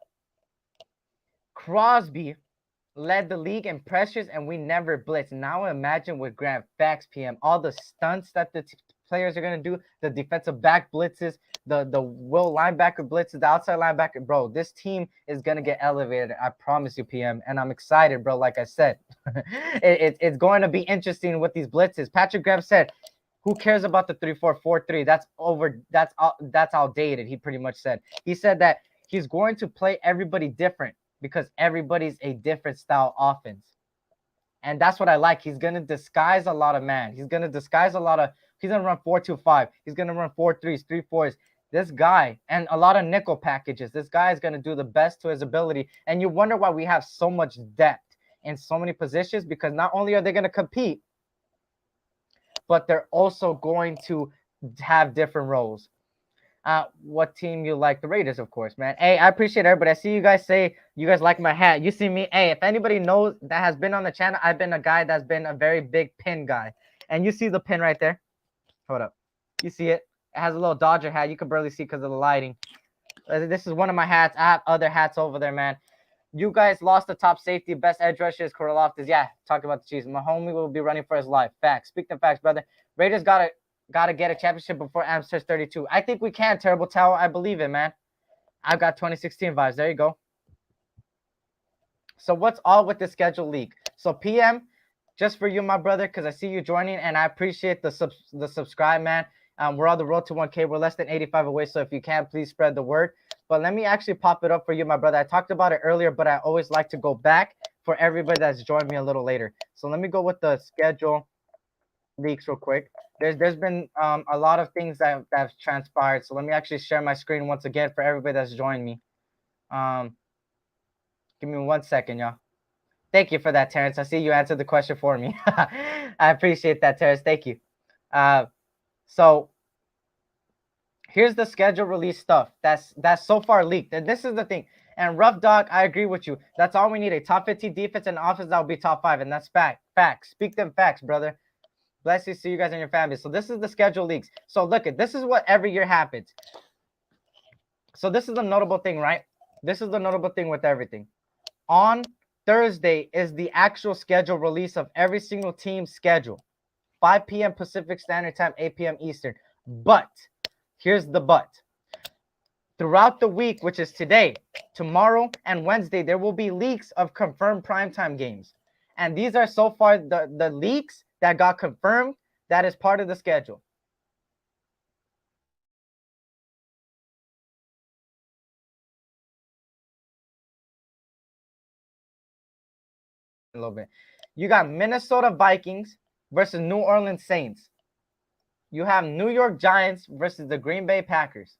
Crosby led the league in pressures and we never blitzed. Now imagine with Grant, facts, PM, all the stunts that the players are going to do, the defensive back blitzes, the will linebacker blitzes, the outside linebacker. Bro, this team is going to get elevated. I promise you, PM. And I'm excited, bro. Like I said, it's going to be interesting with these blitzes. Patrick Graham said, who cares about the 3-4-4-3? That's over. That's outdated. He pretty much said. He said that he's going to play everybody different because everybody's a different style offense. And that's what I like. He's going to disguise a lot of man. He's going to disguise a lot of, he's going to run 4-2-5. He's going to run 4-3s, 3-4s. This guy, and a lot of nickel packages. This guy is going to do the best to his ability. And you wonder why we have so much depth in so many positions, because not only are they going to compete, but they're also going to have different roles. What team you like? The Raiders, of course, man. Hey, I appreciate everybody. I see you guys say you guys like my hat. You see me. Hey, if anybody knows that has been on the channel, I've been a guy that's been a very big pin guy. And you see the pin right there. Hold up. You see it? It has a little Dodger hat. You can barely see because of the lighting. This is one of my hats. I have other hats over there, man. You guys lost the top safety. Best edge rusher is Karloftis. Yeah, talk about the Chiefs. My homie will be running for his life. Facts. Speak the facts, brother. Raiders gotta get a championship before Amsterdam 32. I think we can. Terrible Tower. I believe it, man. I've got 2016 vibes. There you go. So what's all with the schedule leak? So PM, just for you, my brother, because I see you joining, and I appreciate the subscribe, man. We're on the road to 1K. We're less than 85 away, so if you can, please spread the word. But let me actually pop it up for you, my brother. I talked about it earlier, but I always like to go back for everybody that's joined me a little later. So let me go with the schedule leaks real quick. There's been a lot of things that have transpired. So let me actually share my screen once again for everybody that's joined me. Give me 1 second, y'all. Thank you for that, Terrence. I see you answered the question for me. I appreciate that, Terrence. Thank you. So Here's the schedule release stuff that's so far leaked. And this is the thing. And Rough Dog, I agree with you. That's all we need. A top 15 defense and offense that will be top 5. And that's facts. Speak them facts, brother. Blessings to you guys and your families. So this is the schedule leaks. So look at this is what every year happens. So this is the notable thing, right? This is the notable thing with everything. On Thursday is the actual schedule release of every single team's schedule. 5 p.m. Pacific Standard Time, 8 p.m. Eastern. But here's the but. Throughout the week, which is today, tomorrow, and Wednesday, there will be leaks of confirmed primetime games. And these are so far the leaks that got confirmed that is part of the schedule. A little bit. You got Minnesota Vikings versus New Orleans Saints. You have New York Giants versus the Green Bay Packers.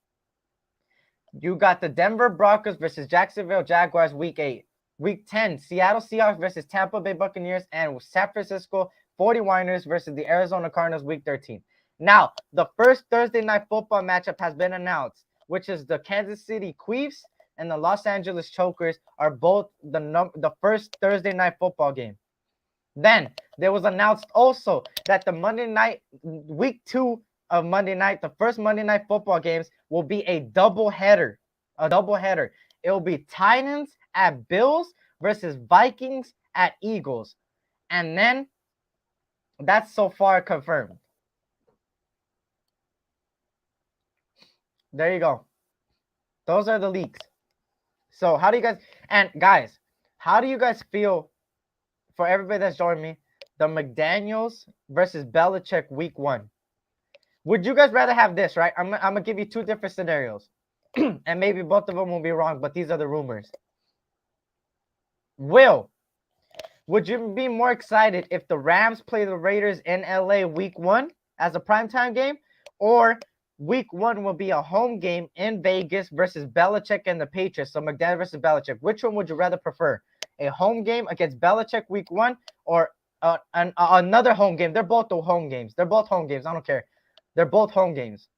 You got the Denver Broncos versus Jacksonville Jaguars week 8. Week 10, Seattle Seahawks versus Tampa Bay Buccaneers, and San Francisco 49ers versus the Arizona Cardinals week 13. Now, the first Thursday night football matchup has been announced, which is the Kansas City Chiefs and the Los Angeles Chokers are both the first Thursday night football game. Then there was announced also that the Monday night, week 2 of Monday night, the first Monday night football games will be a doubleheader. It will be Titans at Bills versus Vikings at Eagles. And then that's so far confirmed. There you go. Those are the leaks. So how do you guys, and guys, how do you guys feel, for everybody that's joined me, the McDaniels versus Belichick week 1? Would you guys rather have this, right? I'm going to give you 2 different scenarios. And maybe both of them will be wrong, but these are the rumors. Would you be more excited if the Rams play the Raiders in LA week 1 as a primetime game? Or week 1 will be a home game in Vegas versus Belichick and the Patriots. So McDaniels versus Belichick. Which one would you rather prefer? A home game against Belichick week 1 or another home game? They're both the home games. They're both home games. I don't care. They're both home games.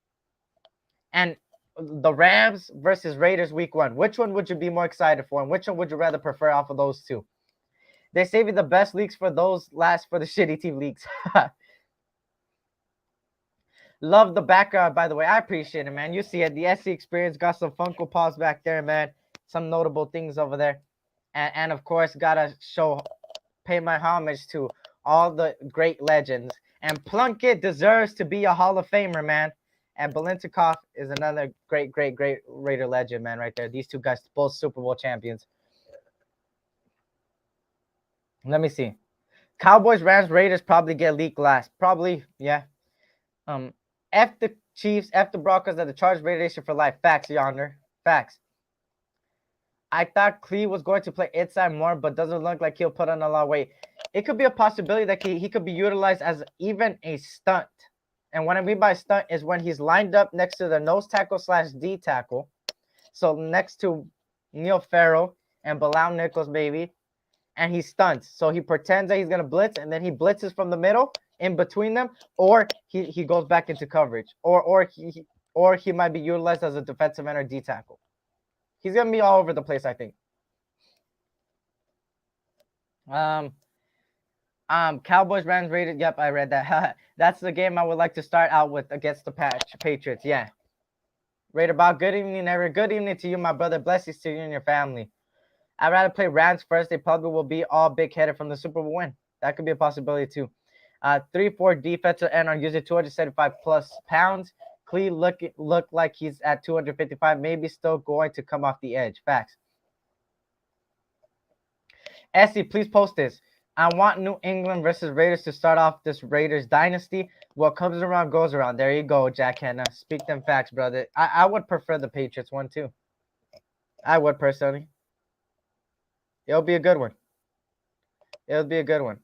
And the Rams versus Raiders week 1. Which one would you be more excited for? And which one would you rather prefer off of those 2? They save you the best leaks for those last for the shitty team leaks. Love the background, by the way. I appreciate it, man. You see it. The S.C Experience got some Funko Pops back there, man. Some notable things over there. And of course, gotta pay my homage to all the great legends. And Plunkett deserves to be a Hall of Famer, man. And Balintikov is another great Raider legend, man, right there. These 2 guys, both Super Bowl champions. Let me see. Cowboys, Rams, Raiders probably get leaked last. Probably, yeah. F the Chiefs, F the Broncos, and the Chargers radiation for life. Facts, Yonder. Facts. I thought Clee was going to play inside more, but doesn't look like he'll put on a lot of weight. It could be a possibility that he could be utilized as even a stunt. And what I mean by stunt is when he's lined up next to the nose tackle / D tackle. So next to Neil Farrell and Bilal Nichols, maybe. And he stunts. So he pretends that he's going to blitz, and then he blitzes from the middle in between them, or he goes back into coverage, or he might be utilized as a defensive end or D tackle. He's going to be all over the place, I think. Cowboys, Rams, Raiders. Yep, I read that. That's the game I would like to start out with against the Patriots. Yeah. Raider Bob, good evening, Eric. Good evening to you, my brother. Blessings to you and your family. I'd rather play Rams first. They probably will be all big-headed from the Super Bowl win. That could be a possibility, too. 3-4 defensive end are usually 275-plus pounds. Clee look like he's at 255, maybe still going to come off the edge. Facts. S.C, please post this. I want New England versus Raiders to start off this Raiders dynasty. What comes around goes around. There you go, Jack Hanna. Speak them facts, brother. I would prefer the Patriots one, too. I would, personally. It'll be a good one. It'll be a good one.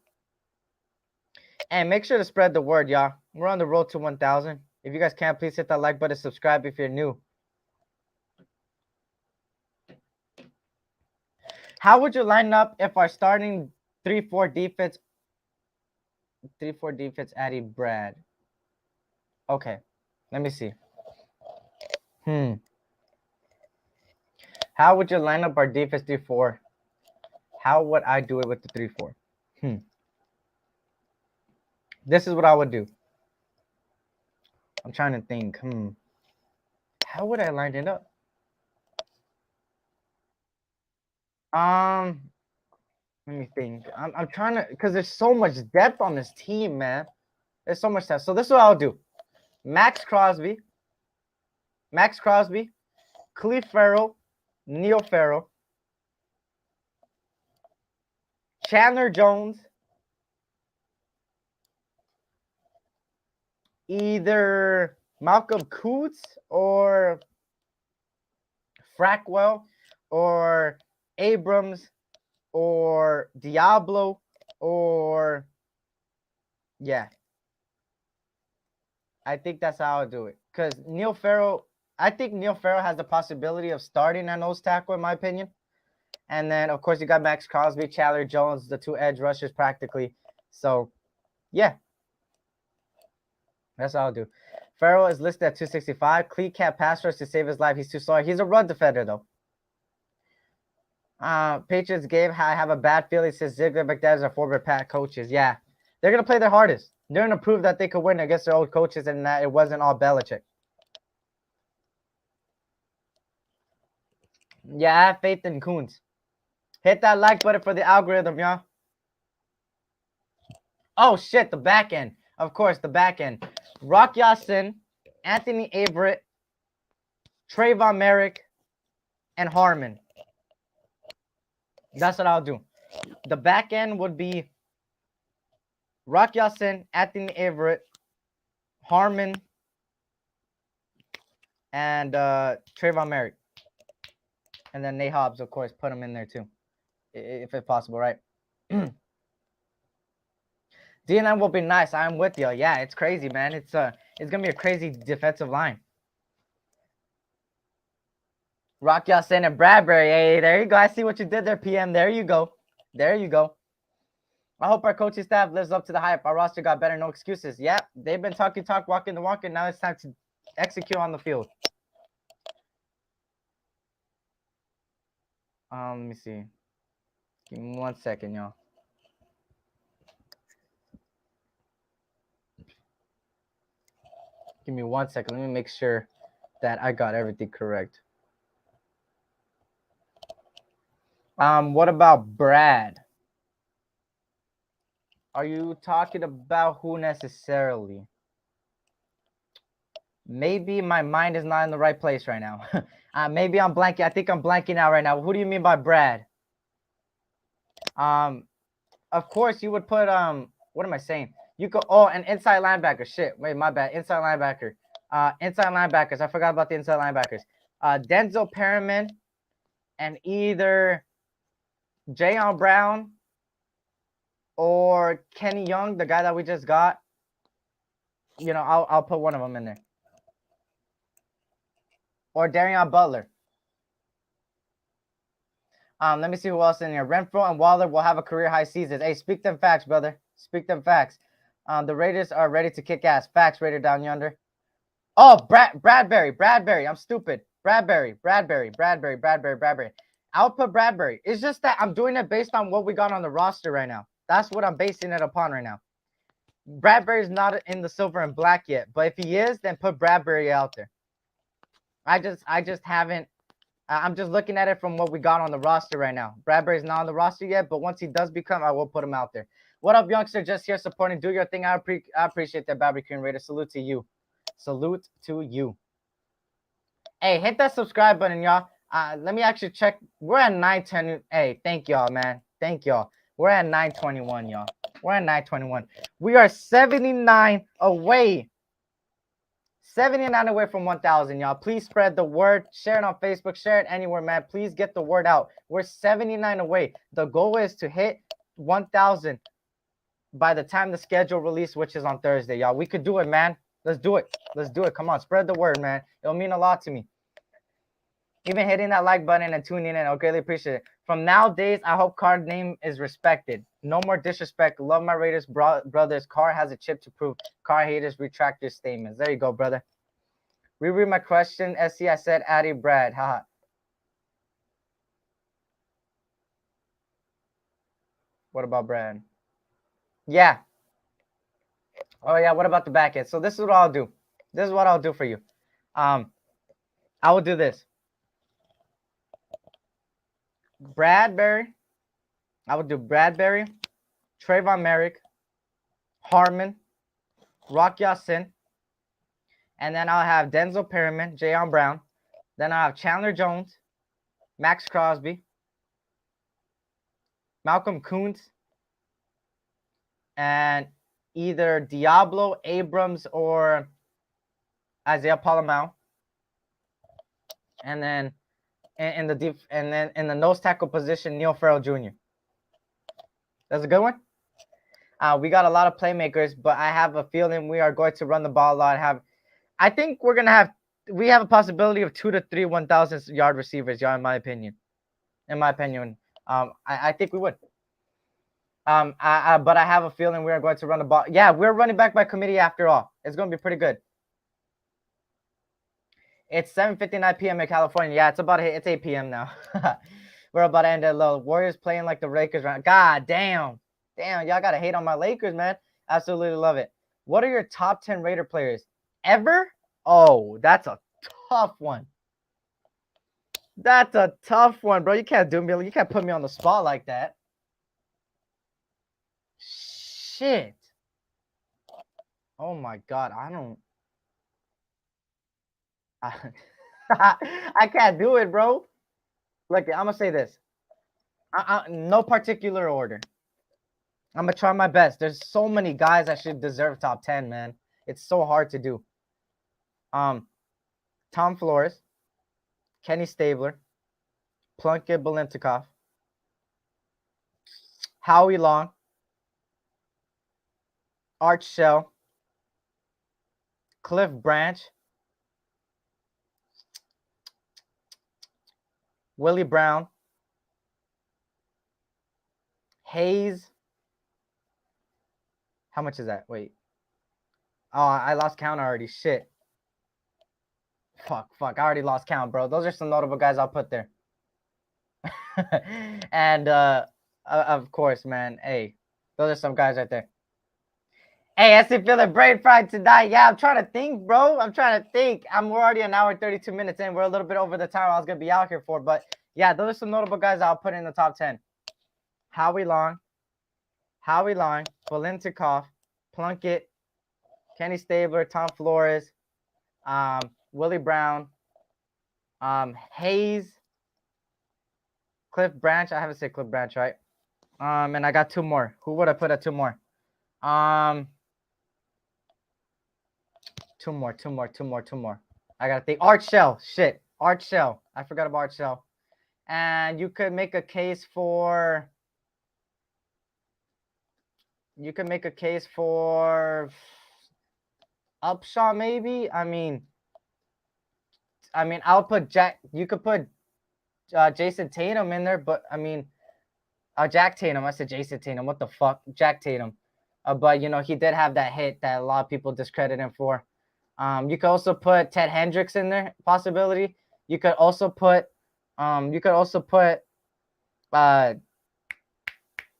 And make sure to spread the word, y'all. We're on the road to 1,000. If you guys can, please hit that like button, subscribe if you're new. How would you line up if our starting 3-4 defense added Brad? Okay, let me see. How would you line up our defense 3-4? How would I do it with the 3-4? This is what I would do. I'm trying to think. How would I line it up? Let me think. I'm trying to, because there's so much depth on this team, man. There's so much depth. So this is what I'll do. Max Crosby, Cleve Farrell, Neil Farrell, Chandler Jones, either Malcolm Coots or Frackwell or Abrams or Diablo or I think that's how I'll do it. Because I think Neil Farrell has the possibility of starting at nose tackle, in my opinion. And then, of course, you got Max Crosby, Chandler Jones, the two edge rushers practically. So, yeah. That's what I'll do. Farrell is listed at 265. Cleat can't pass rush to save his life. He's too slow. He's a run defender, though. Patriots game, I have a bad feeling since Ziegler and McDaniels are former Pat coaches. Yeah. They're going to play their hardest. They're going to prove that they could win against their old coaches and that it wasn't all Belichick. Yeah, I have faith in Coons. Hit that like button for the algorithm, y'all. Oh, shit, the back end. Of course, the back end. Rock Yassin, Anthony Averett, Trayvon Merrick, and Harmon. That's what I'll do. The back end would be Rock Yassin, Anthony Averett, Harmon, and Trayvon Merrick. And then Nate Hobbs, of course, put him in there too, if it's possible, right? D9 will be nice. I'm with you. Yeah, it's crazy, man. It's gonna be a crazy defensive line. Rock Yassin and Bradberry. Hey, there you go. I see what you did there, PM. There you go. There you go. I hope our coaching staff lives up to the hype. Our roster got better. No excuses. Yeah, they've been talking talk, walking the walk, and now it's time to execute on the field. Let me see. Give me 1 second, y'all. Give me 1 second. Let me make sure that I got everything correct. What about Brad? Are you talking about who necessarily? Maybe my mind is not in the right place right now. Maybe I'm blanking. I think I'm blanking out right now. Who do you mean by Brad? Of course you would put what am I saying? You could an inside linebacker. Shit, wait, my bad. Inside linebacker. Inside linebackers. I forgot about the inside linebackers. Denzel Perriman and either Jayon Brown or Kenny Young, the guy that we just got. You know, I'll put one of them in there. Or Darian Butler. Let me see who else in here. Renfro and Waller will have a career high season. Hey, speak them facts, brother. Speak them facts. The Raiders are ready to kick ass. Facts, Raider down yonder. Oh, Bradberry. I'm stupid. Bradberry. I'll put Bradberry. It's just that I'm doing it based on what we got on the roster right now. That's what I'm basing it upon right now. Bradberry's not in the silver and black yet, but if he is, then put Bradberry out there. I just haven't. I'm just looking at it from what we got on the roster right now. Bradberry's not on the roster yet, but once he does become, I will put him out there. What up, youngster? Just here supporting. Do your thing. I appreciate that, Barbecue Raider. Salute to you. Salute to you. Hey, hit that subscribe button, y'all. Let me actually check. We're at 910. Hey, thank y'all, man. Thank y'all. We're at 921, y'all. We're at 921. We are 79 away. 79 away from 1,000, y'all. Please spread the word. Share it on Facebook. Share it anywhere, man. Please get the word out. We're 79 away. The goal is to hit 1,000 by the time the schedule release, which is on Thursday, y'all. We could do it, man. Let's do it. Let's do it. Come on. Spread the word, man. It'll mean a lot to me. Even hitting that like button and tuning in, I'll greatly appreciate it. From nowadays, I hope Carr's name is respected. No more disrespect. Love my Raiders brothers. Carr has a chip to prove. Carr haters retract your statements. There you go, brother. Reread my question, SC. I said Addy Brad. Haha. What about Brad? Yeah. Oh yeah. What about the back end? So this is what I'll do. This is what I'll do for you. I will do this. Bradberry. I would do Bradberry, Trayvon Merrick, Harmon, Rock Yassin, and then I'll have Denzel Perryman, Jayon Brown. Then I'll have Chandler Jones, Max Crosby, Malcolm Kuntz, and either Diablo, Abrams, or Isaiah Palamau. And then in the nose tackle position, Neil Farrell Jr. That's a good one. We got a lot of playmakers, but I have a feeling we are going to run the ball a lot. I think we have a possibility of 2 to 3 1,000-yard receivers, y'all, in my opinion. I think we would. But I have a feeling we are going to run the ball. Yeah, we're running back by committee after all. It's going to be pretty good. It's 7:59 p.m. in California. Yeah, it's 8 p.m. now. We're about to end it low. Warriors playing like the Lakers right now. God damn. Damn, y'all got to hate on my Lakers, man. Absolutely love it. What are your top 10 Raider players ever? Oh, that's a tough one. That's a tough one, bro. You can't do me. You can't put me on the spot like that. Shit. Oh, my God. I can't do it, bro. Look, I'm going to say this. No particular order. I'm going to try my best. There's so many guys that should deserve top 10, man. It's so hard to do. Tom Flores, Kenny Stabler, Plunkett Balintikov, Howie Long, Art Shell, Cliff Branch, Willie Brown, Hayes. How much is that? Wait. Oh, I lost count already. Shit. Fuck. I already lost count, bro. Those are some notable guys I'll put there. And of course, man. Hey, those are some guys right there. Hey, S.C feeling brain fried tonight. Yeah, I'm trying to think, bro. We're already an hour and 32 minutes in. We're a little bit over the time I was gonna be out here for, but yeah, those are some notable guys I'll put in the top 10. Howie Long, Balintikov, Plunkett, Kenny Stabler, Tom Flores, Willie Brown, Hayes, Cliff Branch. I haven't said Cliff Branch, right? And I got 2 more. Who would I put at 2 more? 2 more. I gotta think. Art Shell. Shit. Art Shell. I forgot about Art Shell. And you could make a case for Upshaw, maybe. I mean, I'll put Jack. You could put Jason Tatum in there, but I mean, Jack Tatum. I said Jason Tatum. What the fuck, Jack Tatum? But you know, he did have that hit that a lot of people discredit him for. You could also put Ted Hendricks in there, possibility. You could also put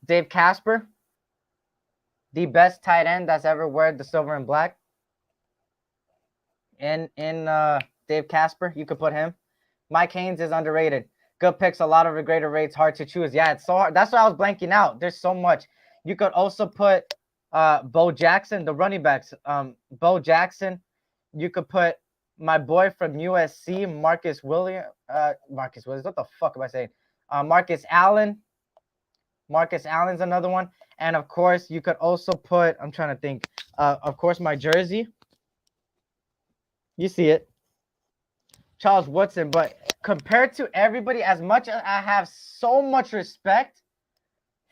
Dave Casper, the best tight end that's ever worn the silver and black. In Dave Casper, you could put him. Mike Haynes is underrated. Good picks, a lot of greater rates, hard to choose. Yeah, it's so hard. That's why I was blanking out. There's so much. You could also put Bo Jackson, the running backs. Bo Jackson. You could put my boy from USC, Marcus Williams. What the fuck am I saying? Marcus Allen. Marcus Allen's another one. And of course, you could also put, I'm trying to think, of course, my jersey. You see it. Charles Woodson. But compared to everybody, as much as I have so much respect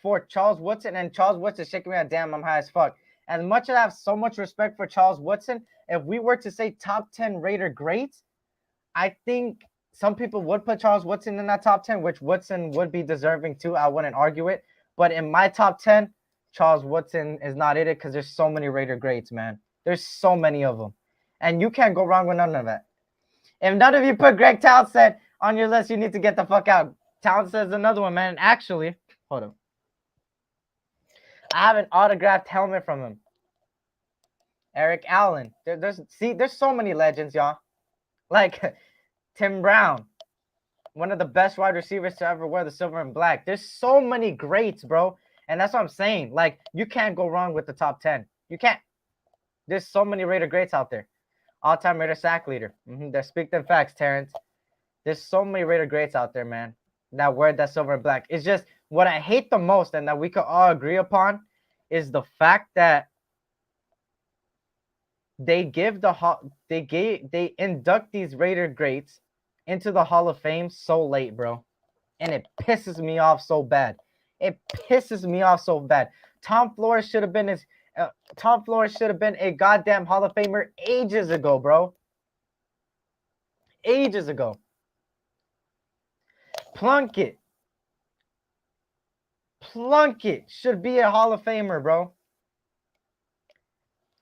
for Charles Woodson, and Charles Woodson shaking me out, damn, I'm high as fuck. As much as I have so much respect for Charles Woodson, if we were to say top 10 Raider greats, I think some people would put Charles Woodson in that top 10, which Woodson would be deserving too. I wouldn't argue it. But in my top 10, Charles Woodson is not in it because there's so many Raider greats, man. There's so many of them. And you can't go wrong with none of that. If none of you put Greg Townsend on your list, you need to get the fuck out. Townsend's another one, man. Actually, hold on. I have an autographed helmet from him. Eric Allen. There's so many legends, y'all. Like Tim Brown, one of the best wide receivers to ever wear the silver and black. There's so many greats, bro. And that's what I'm saying. Like, you can't go wrong with the top 10. You can't. There's so many Raider greats out there. All-time Raider sack leader. They're speak them facts, Terrence. There's so many Raider greats out there, man, that wear that silver and black. It's just what I hate the most and that we could all agree upon is the fact that they induct these Raider greats into the Hall of Fame so late, bro. And it pisses me off so bad. It pisses me off so bad. Tom Flores should have been a goddamn Hall of Famer ages ago, bro. Ages ago. Plunkett should be a Hall of Famer, bro.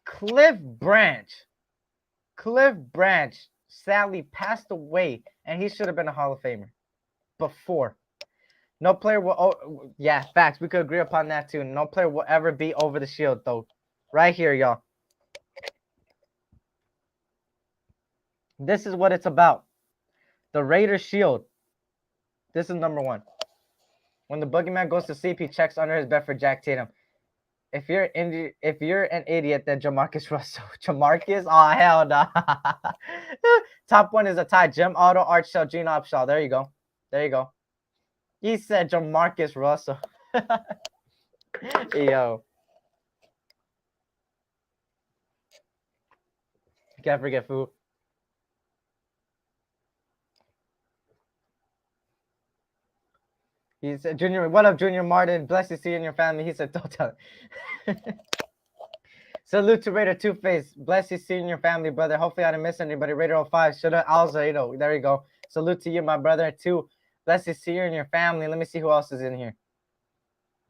Cliff Branch sadly passed away, and he should have been a Hall of Famer before. No player will. Oh, yeah, facts. We could agree upon that too. No player will ever be over the shield, though. Right here, y'all. This is what it's about. The Raider Shield. This is number one. When the boogeyman goes to sleep, he checks under his bed for Jack Tatum. If you're an idiot, then Jamarcus Russell. Jamarcus? Oh, hell no. Top one is a tie. Jim Otto, Art Shell, Gene Upshaw. There you go. There you go. He said Jamarcus Russell. Yo. Can't forget food. He said, Junior, what up, Junior Martin? Blessed to see you and your family. He said, don't tell him. Salute to Raider Two-Face. Blessed to see you and your family, brother. Hopefully I didn't miss anybody. Raider 05. Should have Alzado. There you go. Salute to you, my brother. Two. Blessed to see you and your family. Let me see who else is in here.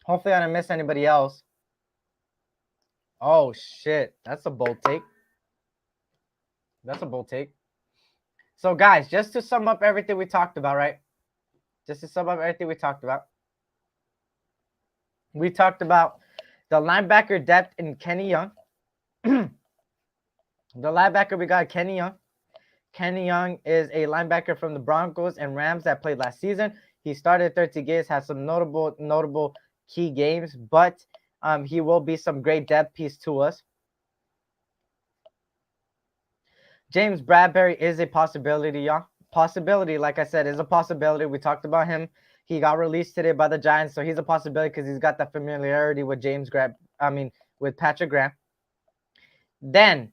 Hopefully I didn't miss anybody else. Oh, shit. That's a bold take. That's a bold take. So, guys, just to sum up everything we talked about, right? Just to sum up everything we talked about. We talked about the linebacker depth in Kenny Young. The linebacker, we got Kenny Young. Kenny Young is a linebacker from the Broncos and Rams that played last season. He started 13 games, had some notable key games, but he will be some great depth piece to us. James Bradberry is a possibility, y'all. Possibility, like I said, is a possibility. We talked about him. He got released today by the Giants, so he's a possibility because he's got that familiarity with with Patrick Graham. Then,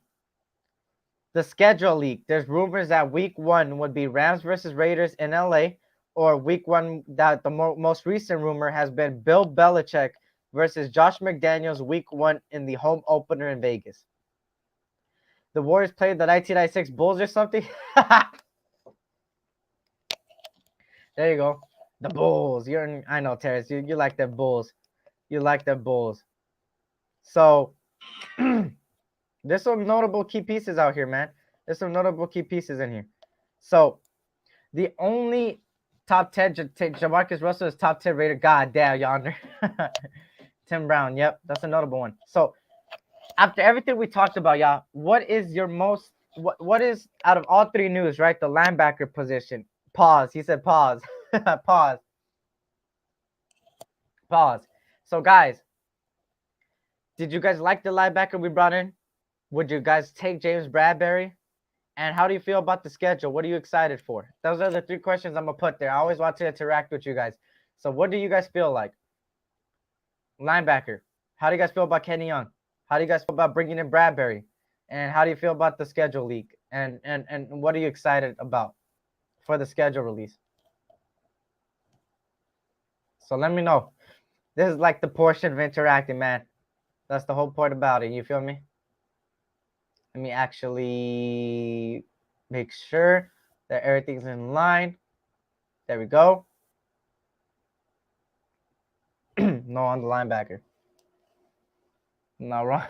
the schedule leak. There's rumors that week 1 would be Rams versus Raiders in LA, or week 1 that the most recent rumor has been Bill Belichick versus Josh McDaniels week 1 in the home opener in Vegas. The Warriors played the 1996 Bulls or something. There you go. The Bulls. I know, Terrence. You like the Bulls. You like the Bulls. So, there's some notable key pieces out here, man. There's some notable key pieces in here. So, the only top 10, Jamarcus Russell is top 10 Raider. God damn, yonder. Tim Brown. Yep, that's a notable one. So, after everything we talked about, y'all, what is your most, what is, out of all three news, right? The linebacker position. Pause. He said pause. Pause. Pause. So, guys, did you guys like the linebacker we brought in? Would you guys take James Bradberry? And how do you feel about the schedule? What are you excited for? Those are the 3 questions I'm going to put there. I always want to interact with you guys. So, what do you guys feel like? Linebacker. How do you guys feel about Kenny Young? How do you guys feel about bringing in Bradberry? And how do you feel about the schedule leak? And what are you excited about for the schedule release? So let me know. This is like the portion of interacting, man. That's the whole point about it. You feel me? Let me actually make sure that everything's in line. There we go. No on the linebacker. Not wrong.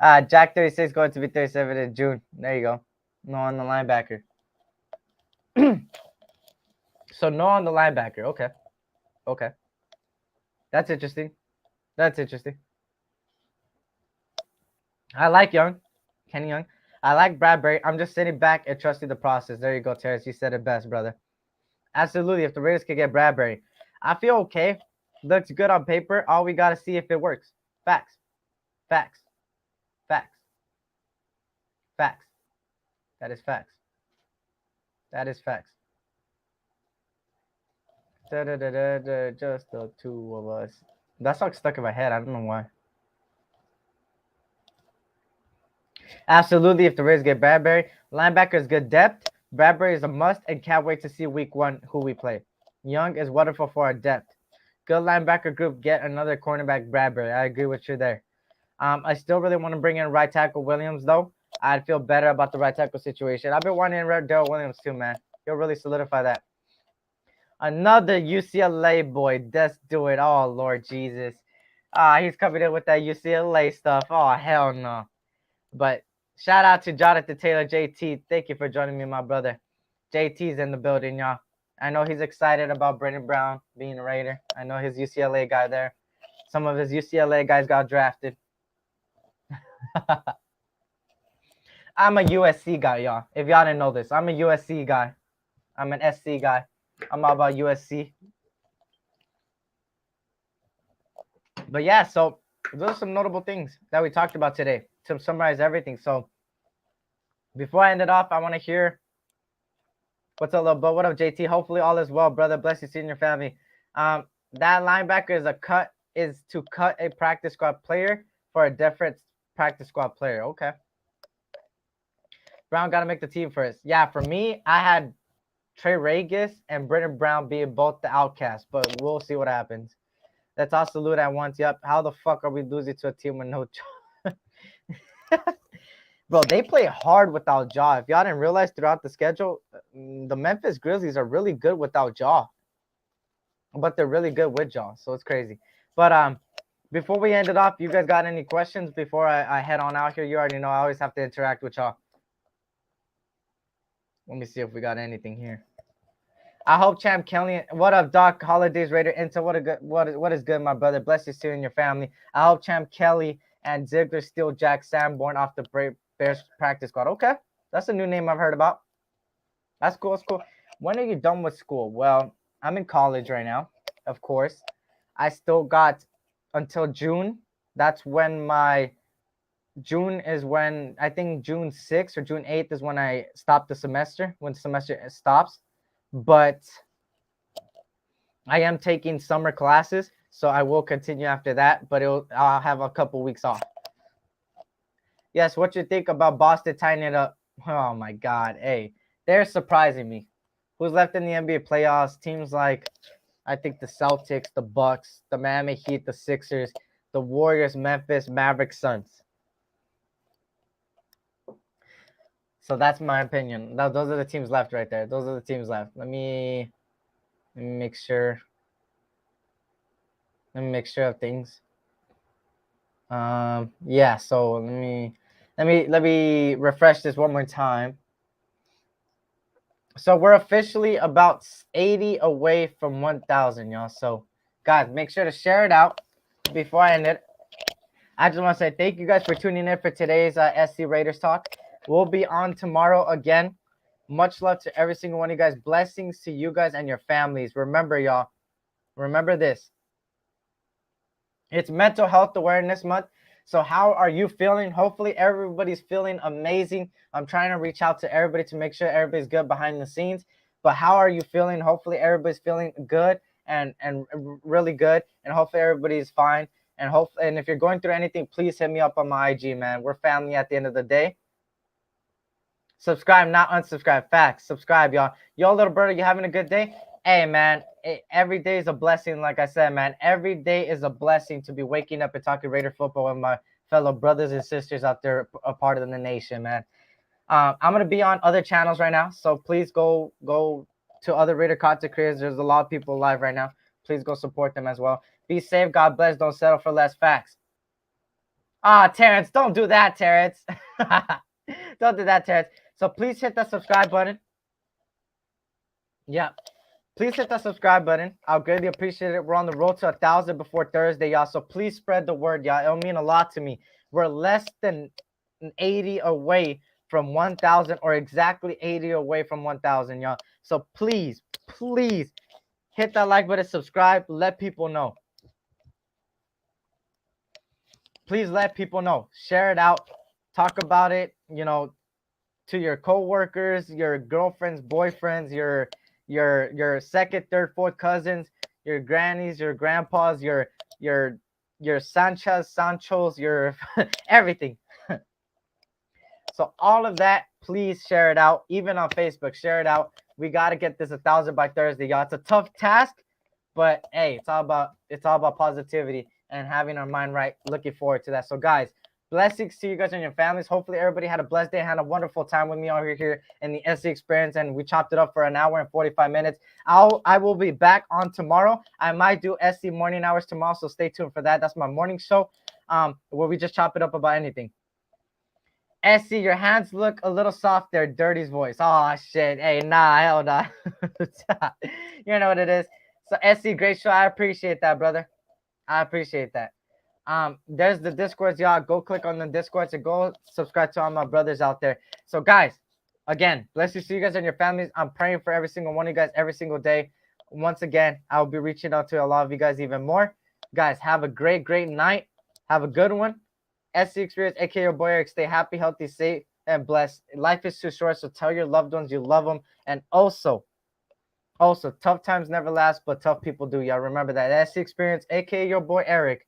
Jack 36 going to be 37 in June. There you go. No on the linebacker. So no on the linebacker. Okay. Okay. That's interesting. That's interesting. I like Young. Kenny Young. I like Bradberry. I'm just sitting back and trusting the process. There you go, Terrence. You said it best, brother. Absolutely. If the Raiders could get Bradberry, I feel okay. Looks good on paper. All we got to see if it works. Facts. Facts. Facts. Facts. That is facts. That is facts. Just the two of us. That song stuck in my head. I don't know why. Absolutely. If the Raiders get Bradberry, linebacker is good depth. Bradberry is a must and can't wait to see week 1 who we play. Young is wonderful for our depth. Good linebacker group. Get another cornerback, Bradberry. I agree with you there. I still really want to bring in right tackle Williams, though. I'd feel better about the right tackle situation. I've been wanting Darrell Williams, too, man. He'll really solidify that. Another UCLA boy. Let's do it. Oh, Lord Jesus. He's coming in with that UCLA stuff. Oh, hell no. But shout out to Jonathan Taylor, JT. Thank you for joining me, my brother. JT's in the building, y'all. I know he's excited about Brendan Brown being a Raider. I know his UCLA guy there. Some of his UCLA guys got drafted. I'm a USC guy, y'all. If y'all didn't know this, I'm a USC guy. I'm an SC guy. I'm all about USC. But yeah, so those are some notable things that we talked about today to summarize everything. So before I end it off, I want to hear what's up, little bro. What up, JT? Hopefully all is well, brother. Bless you, seeing your family. That linebacker is to cut a practice squad player for a different practice squad player. Okay. Brown got to make the team first. Yeah, for me, I had Trey Regis and Brendan Brown being both the outcasts, but we'll see what happens. That's all salute at once. Yep. How the fuck are we losing to a team with no jaw? Bro, they play hard without jaw. If y'all didn't realize throughout the schedule, the Memphis Grizzlies are really good without jaw. But they're really good with jaw, so it's crazy. But before we end it off, you guys got any questions before I head on out here? You already know I always have to interact with y'all. Let me see if we got anything here. I hope Champ Kelly. What up, Doc? Holidays Raider Intel. What is good, my brother? Bless you, Stu, and your family. I hope Champ Kelly and Ziegler steal Jack Sanborn off the Bears practice squad. Okay, that's a new name I've heard about. That's cool. That's cool. When are you done with school? Well, I'm in college right now, of course. I still got until June. That's when June is when I think June 6th or June 8th is when I stop the semester, when the semester stops. But I am taking summer classes, so I will continue after that, but I'll have a couple weeks off. Yes, what you think about Boston tying it up? Oh my God. Hey, they're surprising me. Who's left in the NBA playoffs? Teams like, I think the Celtics, the Bucks, the Miami Heat, the Sixers, the Warriors, Memphis, Mavericks, Suns. So that's my opinion. Those are the teams left right there. Those are the teams left. Let me make sure. Let me make sure of things. Yeah. So let me refresh this one more time. So we're officially about 80 away from 1,000, y'all. So guys, make sure to share it out before I end it. I just want to say thank you guys for tuning in for today's S.C Raiders Talk. We'll be on tomorrow again. Much love to every single one of you guys. Blessings to you guys and your families. Remember, y'all. Remember this. It's Mental Health Awareness Month. So how are you feeling? Hopefully everybody's feeling amazing. I'm trying to reach out to everybody to make sure everybody's good behind the scenes. But how are you feeling? Hopefully everybody's feeling good and really good. And hopefully everybody's fine. And if you're going through anything, please hit me up on my IG, man. We're family at the end of the day. Subscribe, not unsubscribe. Facts. Subscribe, y'all. Yo, little brother, you having a good day? Hey, man, every day is a blessing. Like I said, man, every day is a blessing to be waking up and talking Raider football with my fellow brothers and sisters out there, a part of the nation, man. I'm going to be on other channels right now, so please go to other Raider content creators. There's a lot of people live right now. Please go support them as well. Be safe. God bless. Don't settle for less. Facts. Terrence, don't do that, Terrence. Don't do that, Terrence. So please hit that subscribe button. Yeah. Please hit that subscribe button. I'll greatly appreciate it. We're on the road to 1,000 before Thursday, y'all. So please spread the word, y'all. It'll mean a lot to me. We're less than 80 away from 1,000, or exactly 80 away from 1,000, y'all. So please, please hit that like button, subscribe, let people know. Please let people know. Share it out. Talk about it, you know, to your co-workers, your girlfriends, boyfriends, your second, third, fourth cousins, your grannies, your grandpas, your Sanchos, your everything. So all of that, please share it out. Even on Facebook, share it out. We got to get this 1,000 by Thursday, y'all. It's a tough task, but hey, it's all about positivity and having our mind right. Looking forward to that. So guys, blessings to you guys and your families. Hopefully everybody had a blessed day, had a wonderful time with me over here in the S.C Experience, and we chopped it up for an hour and 45 minutes. I will be back on tomorrow. I might do SC morning hours tomorrow, so stay tuned for that. That's my morning show, where we just chop it up about anything. SC, your hands look a little soft there. Dirty's voice. Oh shit. Hey, nah, hell nah. You know what it is. So SC, great show. I appreciate that, brother. I appreciate that. There's the Discords, y'all. Go click on the Discords and go subscribe to all my brothers out there. So guys, again, bless you, see you guys and your families. I'm praying for every single one of you guys every single day. Once again, I'll be reaching out to a lot of you guys even more. Guys, have a great night. Have a good one. SC Experience, aka your boy Eric. Stay happy, healthy, safe, and blessed. Life is too short, so tell your loved ones you love them. And also, tough times never last, but tough people do, y'all. Remember that. SC Experience, aka your boy Eric.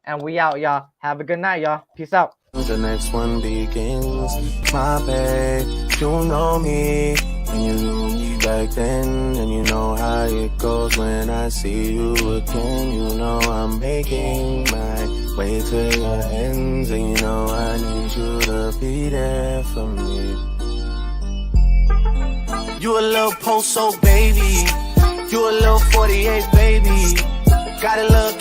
And we out, y'all. Have a good night, y'all. Peace out. The next one begins. My babe, you know me, and you knew me back then, and you know how it goes when I see you again. You know I'm making my way to your ends, and you know I need you to be there for me. You a little post-so baby, you a little 48 baby, got a little